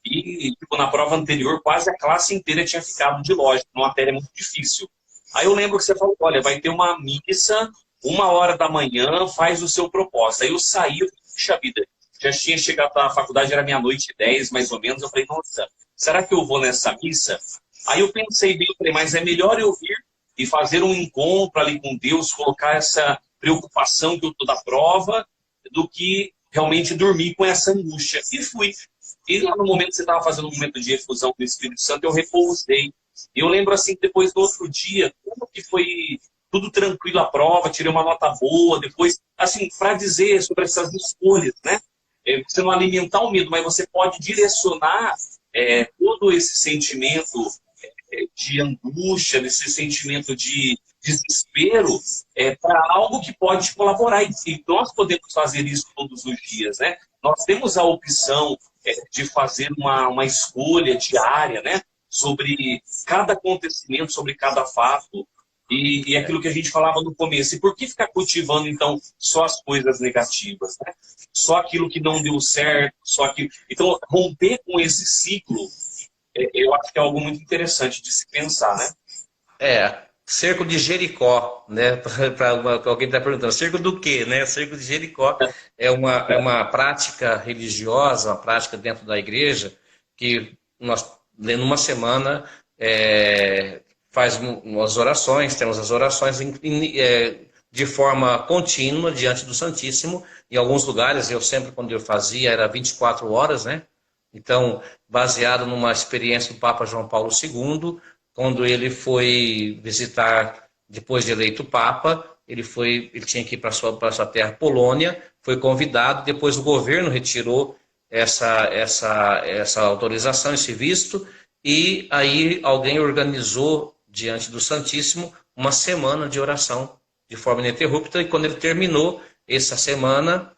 E, tipo, na prova anterior, quase a classe inteira tinha ficado de lógica, uma matéria muito difícil. Aí eu lembro que você falou, olha, vai ter uma missa, 1 hora da manhã, faz o seu propósito. Aí eu saí, eu falei, puxa vida, já tinha chegado na faculdade, era meia-noite e 10, mais ou menos. Eu falei, nossa, será que eu vou nessa missa? Aí eu pensei bem, eu falei, mas é melhor eu vir e fazer um encontro ali com Deus, colocar essa preocupação que eu estou da prova, do que realmente dormir com essa angústia. E fui. E lá no momento que você estava fazendo um momento de efusão do Espírito Santo, eu repousei. E eu lembro assim, depois do outro dia, como que foi tudo tranquilo a prova, tirei uma nota boa, depois, assim, para dizer sobre essas escolhas, né? Você não alimentar o medo, mas você pode direcionar todo esse sentimento de angústia, desse sentimento de desespero, para algo que pode te colaborar. E nós podemos fazer isso todos os dias, né? Nós temos a opção de fazer uma escolha diária, né? Sobre cada acontecimento, sobre cada fato. E aquilo que a gente falava no começo. E por que ficar cultivando, então, só as coisas negativas, né? Só aquilo que não deu certo, só aquilo. Então, romper com esse ciclo, eu acho que é algo muito interessante de se pensar, né? Cerco de Jericó, né? Para alguém está perguntando, cerco do quê, né? Cerco de Jericó é uma prática religiosa, uma prática dentro da igreja que nós, numa semana, faz umas orações, temos as orações de forma contínua diante do Santíssimo. Em alguns lugares, eu sempre, quando eu fazia, era 24 horas, né? Então, baseado numa experiência do Papa João Paulo II, quando ele foi visitar, depois de eleito Papa, ele tinha que ir para sua terra, Polônia, foi convidado, depois o governo retirou essa autorização, esse visto, e aí alguém organizou, diante do Santíssimo, uma semana de oração de forma ininterrupta, e quando ele terminou essa semana,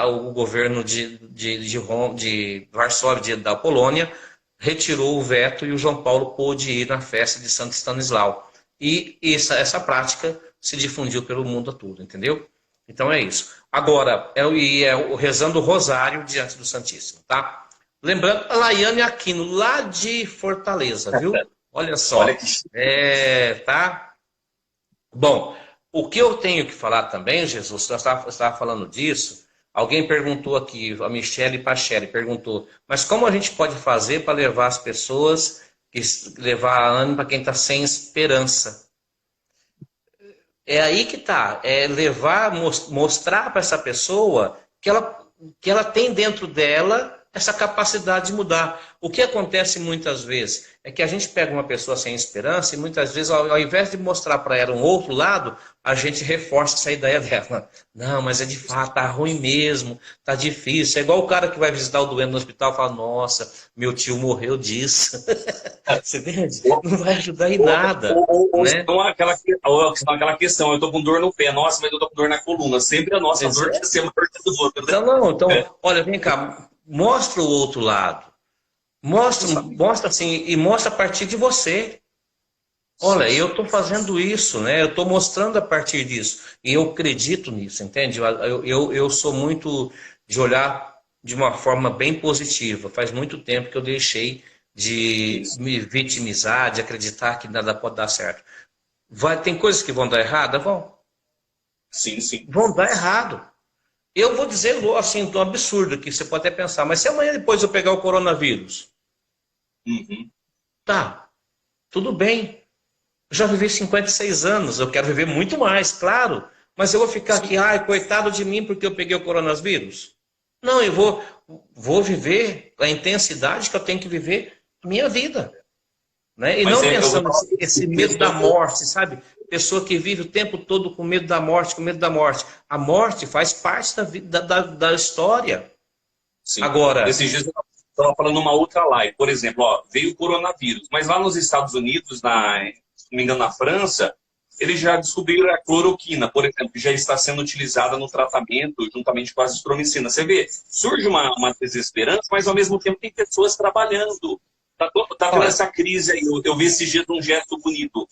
o governo de Varsóvia, da Polônia, retirou o veto e o João Paulo pôde ir na festa de Santo Stanislau. E essa prática se difundiu pelo mundo todo, entendeu? Então é isso. Agora, rezando o rosário diante do Santíssimo, tá? Lembrando, a Laiane Aquino, lá de Fortaleza, viu? Olha Olha só. que Tá? Bom, o que eu tenho que falar também, Jesus, você estava falando disso, alguém perguntou aqui, a Michele Pacheli perguntou, mas como a gente pode fazer para levar as pessoas, levar ânimo para quem está sem esperança? É aí que tá, é levar, mostrar para essa pessoa que ela tem dentro dela essa capacidade de mudar. O que acontece muitas vezes é que a gente pega uma pessoa sem esperança e muitas vezes, ao invés de mostrar para ela um outro lado, a gente reforça essa ideia dela. Não, mas é de fato, tá ruim mesmo, tá difícil. É igual o cara que vai visitar o doente no hospital e fala, nossa, meu tio morreu disso. Você entende? Não vai ajudar em nada, ou né? senão aquela questão, eu estou com dor no pé, nossa, mas eu estou com dor na coluna. Sempre a nossa dor quer ser maior que a do outro, né? Então, não, então, olha, vem cá, mostra o outro lado. Mostra assim, e mostra a partir de você. Olha, eu estou fazendo isso, né? Eu estou mostrando a partir disso. E eu acredito nisso, entende? Eu sou muito de olhar de uma forma bem positiva. Faz muito tempo que eu deixei de Isso. me vitimizar, de acreditar que nada pode dar certo. Tem coisas que vão dar errado? Vão. Sim, sim. Vão dar errado. Eu vou dizer assim, um absurdo que você pode até pensar, mas se amanhã depois eu pegar o coronavírus, Uhum. tá, tudo bem. Eu já vivi 56 anos, eu quero viver muito mais, claro. Mas eu vou ficar aqui, Sim. ai, coitado de mim porque eu peguei o coronavírus. Não, vou viver a intensidade que eu tenho que viver a minha vida. Né? E Mas não eu vou pensando falar esse medo da pensando, morte, sabe? Pessoa que vive o tempo todo com medo da morte, com medo da morte. A morte faz parte da, da história. sim. Agora, Esses dias eu estava falando numa outra live, por exemplo, ó, veio o coronavírus, mas lá nos Estados Unidos, se não me engano, na França, eles já descobriram a cloroquina, por exemplo, que já está sendo utilizada no tratamento juntamente com a azitromicina. Você vê, surge uma desesperança, mas ao mesmo tempo tem pessoas trabalhando. Tá tendo olha, essa crise aí. Eu vi esses dias um gesto bonito.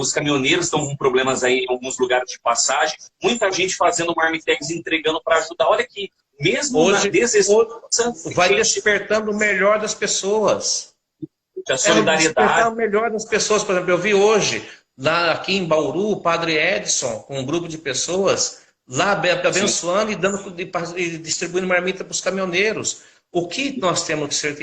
Os caminhoneiros estão com problemas aí em alguns lugares de passagem. Muita gente fazendo marmitex entregando para ajudar. Olha que, mesmo na hoje desesperança, vai gente, despertando o melhor das pessoas. a É despertar solidariedade. o melhor das pessoas. Por exemplo, eu vi hoje, lá aqui em Bauru, o Padre Edson, com um grupo de pessoas, lá Sim, abençoando e, dando, e distribuindo marmita para os caminhoneiros. O que nós temos que ser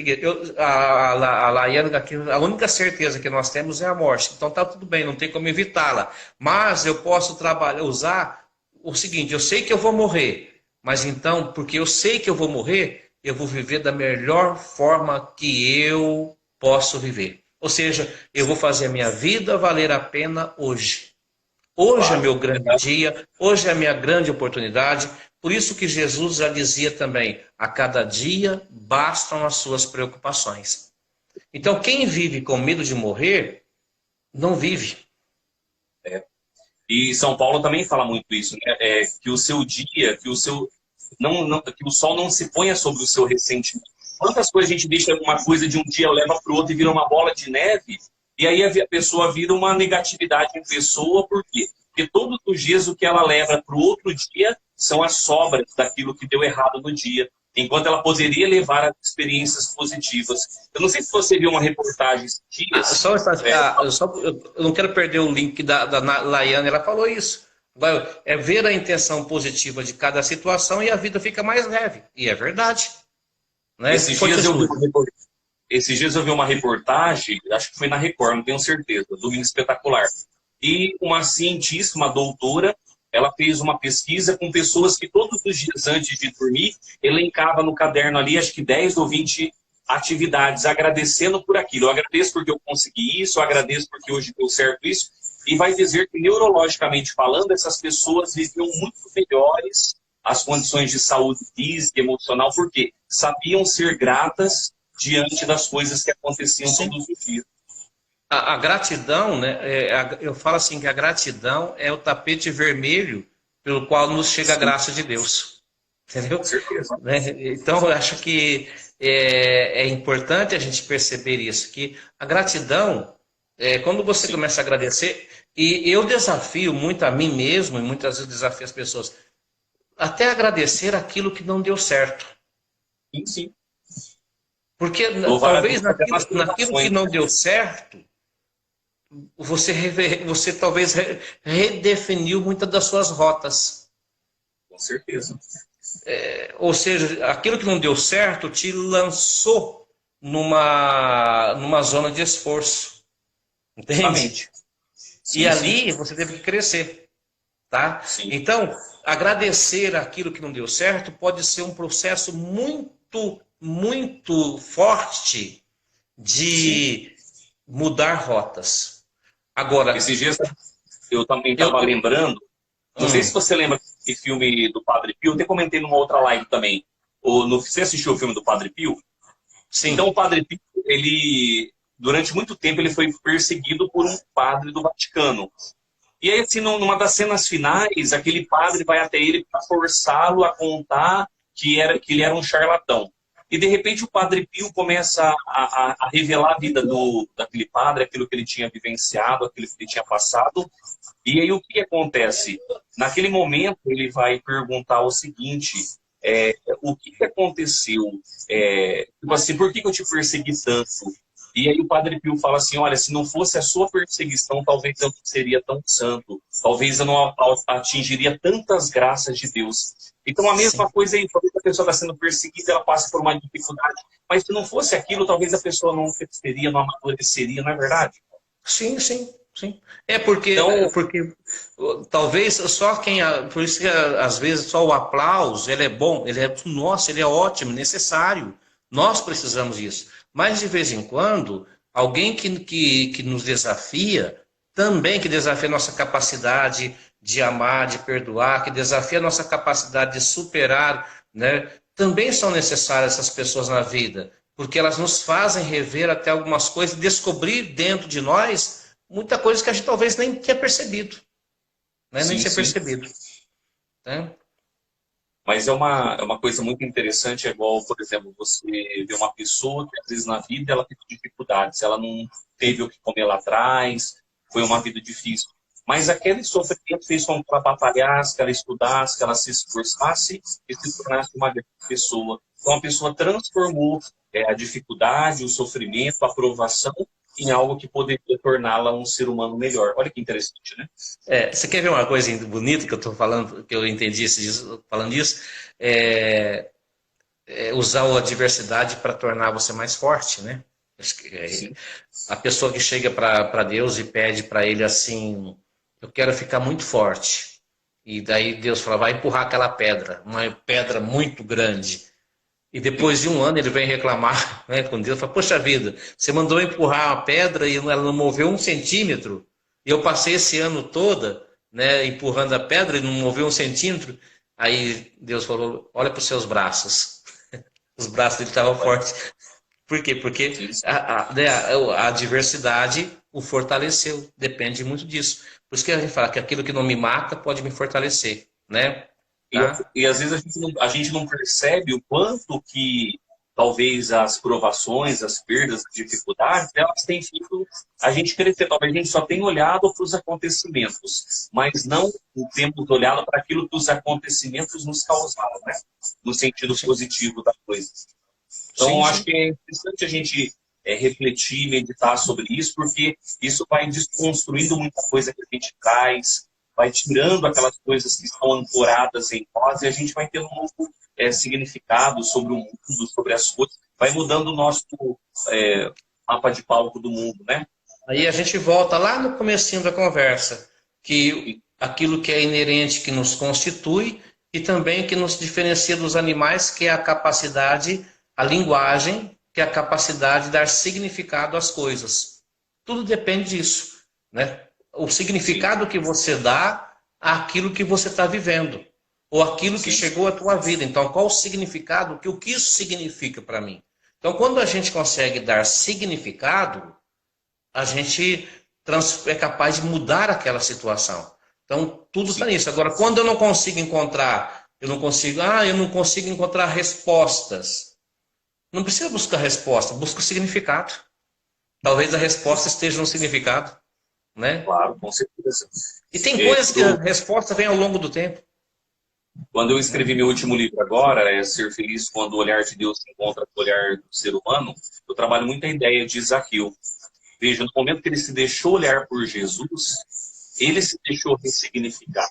a Laiane aqui, a única certeza que nós temos é a morte. Então tá tudo bem, não tem como evitá-la. Mas eu posso trabalhar, usar o seguinte, eu sei que eu vou morrer, mas então, porque eu sei que eu vou morrer, eu vou viver da melhor forma que eu posso viver. Ou seja, eu vou fazer a minha vida valer a pena hoje. Hoje é claro. meu grande dia, hoje é a minha grande oportunidade. Por isso que Jesus já dizia também: a cada dia bastam as suas preocupações. Então, quem vive com medo de morrer, não vive. E São Paulo também fala muito isso, né? Que o seu dia, que o seu que o sol não se ponha sobre o seu ressentimento. Quantas coisas a gente deixa uma coisa de um dia leva para o outro e vira uma bola de neve, e aí a pessoa vira uma negatividade em pessoa, por quê? Porque todos os dias o que ela leva para o outro dia são as sobras daquilo que deu errado no dia, enquanto ela poderia levar as experiências positivas. Eu não sei se você viu uma reportagem esses dias. Eu não quero perder o link da Laiane, ela falou isso. É ver a intenção positiva de cada situação e a vida fica mais leve. E é verdade. Né? Esses dias eu vi Esses dias eu vi uma reportagem, acho que foi na Record, não tenho certeza, Domingo Espetacular. E uma cientista, uma doutora, ela fez uma pesquisa com pessoas que todos os dias antes de dormir, elencava no caderno ali, acho que 10 ou 20 atividades, agradecendo por aquilo. Eu agradeço porque eu consegui isso, eu agradeço porque hoje deu certo isso. E vai dizer que, neurologicamente falando, essas pessoas viviam muito melhores as condições de saúde física e emocional, porque sabiam ser gratas diante das coisas que aconteciam Sim. todos os dias. A gratidão, né? Eu falo assim que a gratidão é o tapete vermelho pelo qual nos chega a graça de Deus. Entendeu? Com certeza. Né? Então, eu acho que é importante a gente perceber isso, que a gratidão, quando você Sim, começa a agradecer, e eu desafio muito a mim mesmo, e muitas vezes desafio as pessoas, até agradecer aquilo que não deu certo. sim, sim. Porque Louvar a talvez Deus até nas naquilo que tentações. não deu certo, você talvez redefiniu muitas das suas rotas. Com certeza. Ou seja, aquilo que não deu certo te lançou numa zona de esforço. Entende? Justamente. E Sim, sim. ali você teve que crescer. Tá? Sim, Então, agradecer aquilo que não deu certo pode ser um processo muito, muito forte sim. de mudar rotas. Agora, Esses dias eu também eu, estava eu lembrando, não sei se hum, você lembra desse filme do Padre Pio, eu até comentei numa outra live também. Você assistiu o filme do Padre Pio? Então, o sim, Padre Pio, ele, durante muito tempo, ele foi perseguido por um padre do Vaticano. E aí, assim, numa das cenas finais, aquele padre vai até ele para forçá-lo a contar que ele era um charlatão. E, de repente, o Padre Pio começa a revelar a vida daquele padre, aquilo que ele tinha vivenciado, aquilo que ele tinha passado. E aí, o que acontece? Naquele momento, ele vai perguntar o seguinte: o que aconteceu? Tipo assim, por que eu te persegui tanto? E aí o Padre Pio fala assim, olha, se não fosse a sua perseguição, talvez eu não seria tão santo. Talvez eu não atingiria tantas graças de Deus. Então, a mesma Sim, coisa aí, talvez a pessoa está sendo perseguida, ela passa por uma dificuldade, mas se não fosse aquilo, talvez a pessoa não cresceria, não amadureceria, não é verdade? sim, sim, sim. É porque, Então, talvez só quem. Por isso que às vezes só o aplauso, ele é bom, ele é nossa, ele é ótimo, necessário. Nós precisamos disso. Mas de vez em quando, alguém que nos desafia, também que desafia a nossa capacidade de amar, de perdoar, que desafia a nossa capacidade de superar, né? Também são necessárias essas pessoas na vida, porque elas nos fazem rever até algumas coisas, descobrir dentro de nós muita coisa que a gente talvez nem tinha percebido, né? Nem sim, tinha sim. percebido, né? Mas é uma coisa muito interessante, é igual, por exemplo, você vê uma pessoa que às vezes na vida ela teve dificuldades, ela não teve o que comer lá atrás, foi uma vida difícil. Mas aquele sofrimento fez com que ela batalhasse, que ela estudasse, que ela se esforçasse e se tornasse uma grande pessoa. Então a pessoa transformou a dificuldade, o sofrimento, a provação em algo que poderia torná-la um ser humano melhor. Olha que interessante, né? Você quer ver uma coisa bonita que eu estou falando, que eu entendi falando isso? É, usar a adversidade para tornar você mais forte, né? Acho que, Sim, a pessoa que chega para Deus e pede para ele assim, eu quero ficar muito forte. E daí Deus fala, vai empurrar aquela pedra, uma pedra muito grande. E depois de um ano ele vem reclamar, né, com Deus, fala, poxa vida, você mandou empurrar a pedra e ela não moveu 1 centímetro. E eu passei esse ano todo, né, empurrando a pedra e não moveu 1 centímetro. Aí Deus falou, olha para os seus braços. Os braços dele estavam fortes. Por quê? Porque sim, sim. né, a adversidade o fortaleceu. Depende muito disso. Por isso que a gente fala que aquilo que não me mata pode me fortalecer, né? Tá? E às vezes a gente não percebe o quanto que talvez as provações, as perdas, as dificuldades, elas têm feito a gente crescer. Talvez a gente só tenha olhado para os acontecimentos, mas não temos olhado para aquilo que os acontecimentos nos causaram, né? No sentido Sim, positivo da coisa. Então, sim, eu acho sim. que é interessante a gente refletir, meditar sobre isso, porque isso vai desconstruindo muita coisa que a gente traz, vai tirando aquelas coisas que estão ancoradas em nós e a gente vai tendo um novo significado sobre o mundo, sobre as coisas, vai mudando o nosso é, mapa de palco do mundo, né? Aí a gente volta lá no comecinho da conversa, E, que aquilo que é inerente, que nos constitui e também que nos diferencia dos animais, que é a capacidade, a linguagem, que é a capacidade de dar significado às coisas. Tudo depende disso, né? O sim, significado que você dá àquilo que você está vivendo, ou aquilo que sim, chegou à tua vida. Então, qual o significado, o que isso significa para mim? Então, quando a gente consegue dar significado, a gente é capaz de mudar aquela situação. Então, tudo está sim. nisso. Agora, quando eu não consigo encontrar, eu não consigo encontrar respostas. Não precisa buscar resposta, busca o significado. Talvez a resposta esteja no significado, né? Claro, com certeza. E tem É, coisas que a resposta vem ao longo do tempo, quando eu né? escrevi meu último livro agora, Ser Feliz Quando o Olhar de Deus se encontra com o olhar do ser humano, eu trabalho muito a ideia de Zaqueu. Veja, no momento que ele se deixou olhar por Jesus, ele se deixou ressignificar.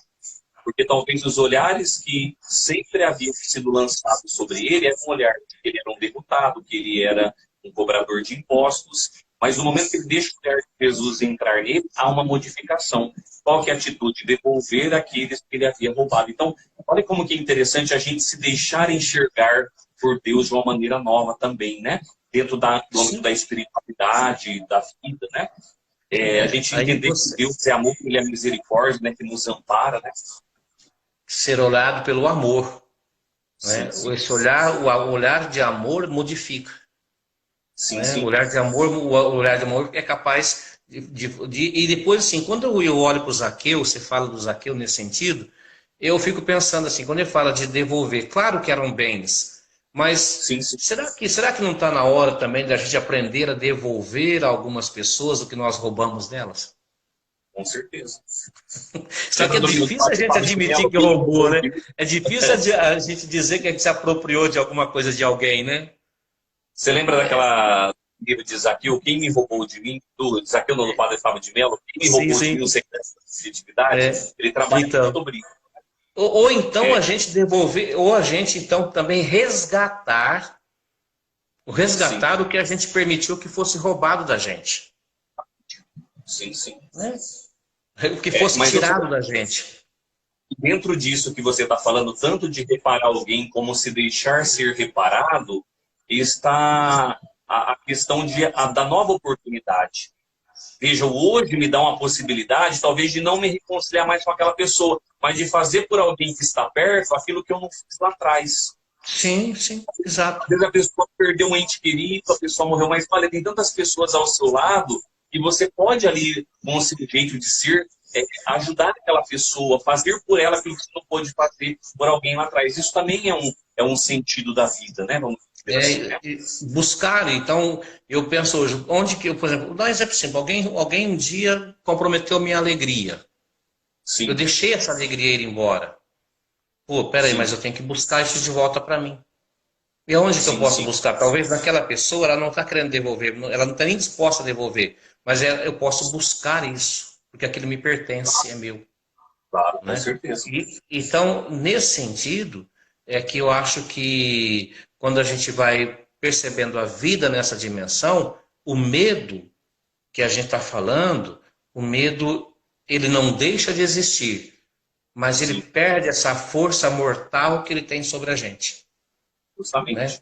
Porque talvez os olhares que sempre haviam sido lançados sobre ele eram um olhar de que ele era um derrotado, que ele era um cobrador de impostos. Mas no momento que ele deixa o olhar de Jesus entrar nele, há uma modificação. Qual que é a atitude? Devolver aqueles que ele havia roubado. Então, olha como que é interessante a gente se deixar enxergar por Deus de uma maneira nova também, né? Dentro do âmbito Sim, da espiritualidade, da vida, né? A gente aí entender que você Deus é amor, que Ele é misericórdia, né? Que nos ampara, né? ser olhado pelo amor, Sim, né? sim. Esse olhar, o olhar de amor modifica. Sim, Né? sim. O olhar de amor é capaz e depois assim, quando eu olho para o Zaqueu, você fala do Zaqueu nesse sentido, eu fico pensando assim, quando ele fala de devolver, claro que eram bens, mas Sim, sim. será que não está na hora também da gente aprender a devolver a algumas pessoas o que nós roubamos delas? Com certeza. Só que Lembra é do livro do difícil a Padre gente Fábio de admitir Mello? que Quem roubou, roubou né? de mim? É difícil a gente dizer que a gente se apropriou de alguma coisa de alguém, né? Você lembra daquela livro de Zaqueu? Quem me roubou de mim? Do Zaqueu, não, do Padre Fábio de Mello? Quem me Sim, roubou de mim sim. o segredo da atividade? É. Ele trabalha Então, sobre isso. Ou então a gente devolver, ou a gente então também resgatar, sim, o que a gente permitiu que fosse roubado da gente, sim, sim. né? O que fosse Mas eu tirado da gente. dentro disso que você está falando, tanto de reparar alguém como se deixar ser reparado, está a questão da nova oportunidade. Veja, o hoje me dá uma possibilidade, talvez, de não me reconciliar mais com aquela pessoa, mas de fazer por alguém que está perto aquilo que eu não fiz lá atrás. Sim, sim, Às exato. vezes a pessoa perdeu um ente querido, a pessoa morreu, mas olha, tem tantas pessoas ao seu lado e você pode ali, com o seu jeito de ser, ajudar aquela pessoa, fazer por ela aquilo que você não pôde fazer por alguém lá atrás. Isso também é um sentido da vida, né? Vamos dizer assim, né? Buscar, então, eu penso hoje, onde que eu, por exemplo, vou dar um exemplo simples, alguém um dia comprometeu minha alegria. Eu Sim, deixei essa alegria ir embora. Pô, peraí, mas sim, eu tenho que buscar isso de volta para mim. E aonde que eu sim, posso sim. buscar? Talvez naquela pessoa ela não está querendo devolver, ela não está nem disposta a devolver, mas eu posso buscar isso, porque aquilo me pertence, é meu, Claro, com né? certeza. Então, nesse sentido, é que eu acho que quando a gente vai percebendo a vida nessa dimensão, o medo que a gente está falando, o medo, ele não deixa de existir, mas ele Sim, perde essa força mortal que ele tem sobre a gente, né? justamente.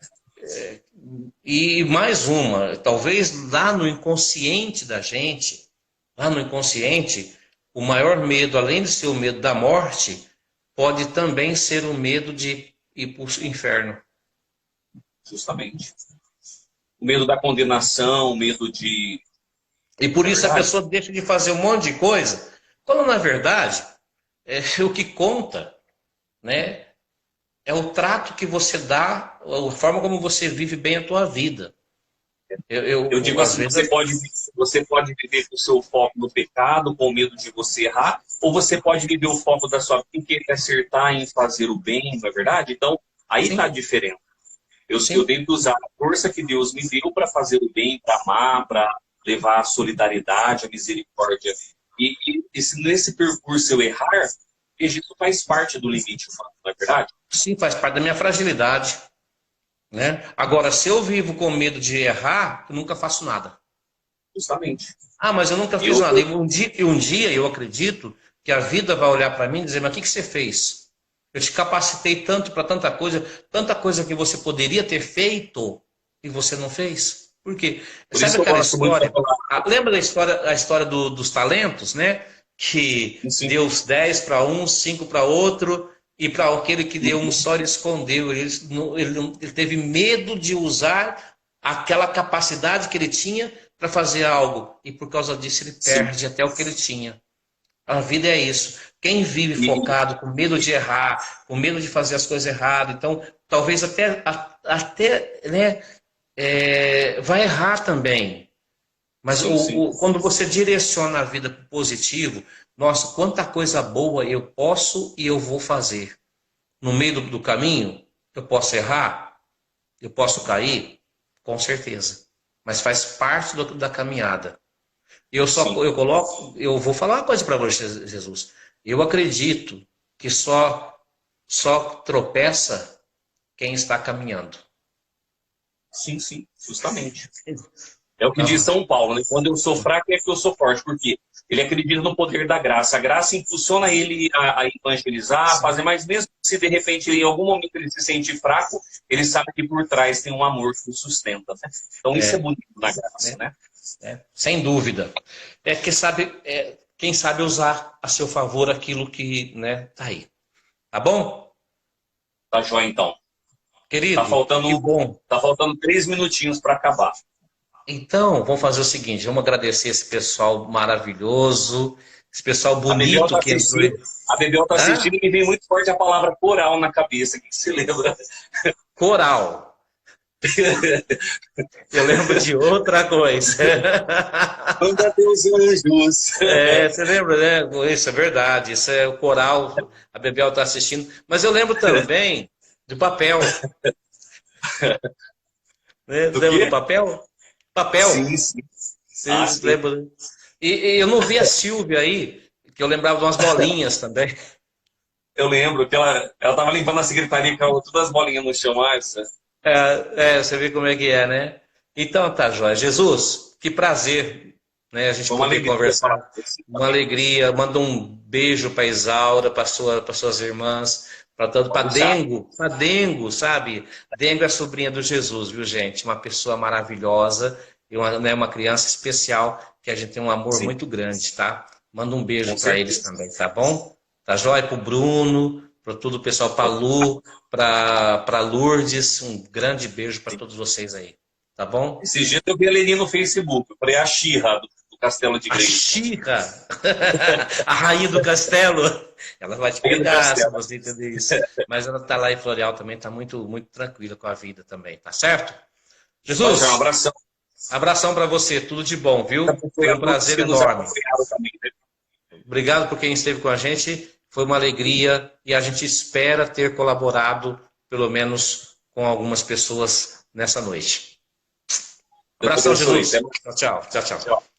E mais uma, talvez lá no inconsciente da gente, lá no inconsciente, o maior medo, além de ser o medo da morte, pode também ser o medo de ir para o inferno. Justamente. O medo da condenação, o medo de. E por Não é isso a verdade? pessoa deixa de fazer um monte de coisa, quando na verdade o que conta, né, é o trato que você dá, a forma como você vive bem a tua vida. Eu digo Às assim, vezes, você pode viver com o seu foco no pecado, com medo de você errar, ou você pode viver o foco da sua vida em querer acertar, em fazer o bem, não é verdade? Então, aí está a sim, diferença. Eu sim, tenho que usar a força que Deus me deu para fazer o bem, para amar, para levar a solidariedade, a misericórdia. E se nesse percurso eu errar, veja, isso faz parte do limite humano, não é verdade? sim, faz parte da minha fragilidade. Né? Agora, se eu vivo com medo de errar, eu nunca faço nada. Justamente. Ah, mas eu nunca fiz Eu, nada. E um dia eu acredito que a vida vai olhar para mim e dizer, mas o que você fez? Eu te capacitei tanto para tanta coisa que você poderia ter feito e você não fez. Por quê? por Sabe isso que eu aquela gosto muito da história? palavra. Lembra a história dos talentos, né? Que Sim. deu os 10 para um, 5 para outro, e para aquele que deu um só ele escondeu. Ele teve medo de usar aquela capacidade que ele tinha para fazer algo. E por causa disso ele Sim. perde até o que ele tinha. A vida é isso. Quem vive E, focado, com medo de errar, com medo de fazer as coisas erradas, então talvez até né, vai errar também. Mas sim, sim. quando você direciona a vida para o positivo, nossa, quanta coisa boa eu posso e eu vou fazer. No meio do caminho, eu posso errar, eu posso cair, com certeza. Mas faz parte da caminhada. Sim. Eu vou falar uma coisa para você, Jesus. Eu acredito que só tropeça quem está caminhando. Sim, sim, justamente. É o que diz Então, São Paulo, né? Quando eu sou fraco é que eu sou forte, porque ele acredita no poder da graça. A graça impulsiona ele a evangelizar, a fazer, mas mesmo se de repente em algum momento ele se sente fraco, ele sabe que por trás tem um amor que o sustenta, né? Então isso é é, bonito na graça, né, né? sem dúvida. Quem sabe usar a seu favor aquilo que né, tá aí. Tá bom? Tá joia, então. Tá Querido, que faltando, bom. tá faltando 3 minutinhos para acabar. Então, vamos fazer o seguinte, vamos agradecer esse pessoal maravilhoso, esse pessoal A Bebel bonito tá que entrou. assistindo, a Bebel tá Hã? assistindo e me vem muito forte a palavra coral na cabeça. O que você lembra? Coral. Eu lembro de outra coisa. Manda teus anjos. Você lembra, né? Isso é verdade. Isso é o coral. A Bebel está assistindo. Mas eu lembro também do papel. Né? Você Do lembra do quê? papel? Sim, Papel. sim. Ah, Vocês sim. lembram? E eu não vi a Silvia aí, que eu lembrava de umas bolinhas também. Eu lembro que ela tava limpando a secretaria com todas as bolinhas no chão, Márcia. Você vê como é que é, né? Então tá, Jóia. Jesus, que prazer, né, a gente Foi uma poder alegria falar conversar. com você Uma também. alegria. Manda um beijo para Isaura, para suas irmãs, para todo, Pode para deixar. Dengo, sabe? Dengo é a sobrinha do Jesus, viu, gente? Uma pessoa maravilhosa e né, uma criança especial que a gente tem um amor Sim, muito grande, tá? Manda um beijo com para eles certeza. também, tá bom? Tá jóia? Pro Bruno, para todo o pessoal, para Lu, para Lourdes, um grande beijo para todos vocês aí, tá bom? Esses dias eu vi a Leni no Facebook. Eu falei, a Xirra do Castelo de A Grace. Xirra, a rainha do castelo, ela vai te Aí no pegar se Castelo. você entender isso. Mas ela tá lá em Floreal também, tá muito, muito tranquila com a vida também, tá certo? Ó, já um Jesus, abração. abração para você, tudo de bom, viu? Foi um Todos prazer que nos enorme. acompanharam também, né? Obrigado por quem esteve com a gente, foi uma alegria e a gente espera ter colaborado, pelo menos, com algumas pessoas nessa noite. Deus Abração, abençoe. Até Jesus. mais. Tchau, tchau. Tchau, tchau. Tchau.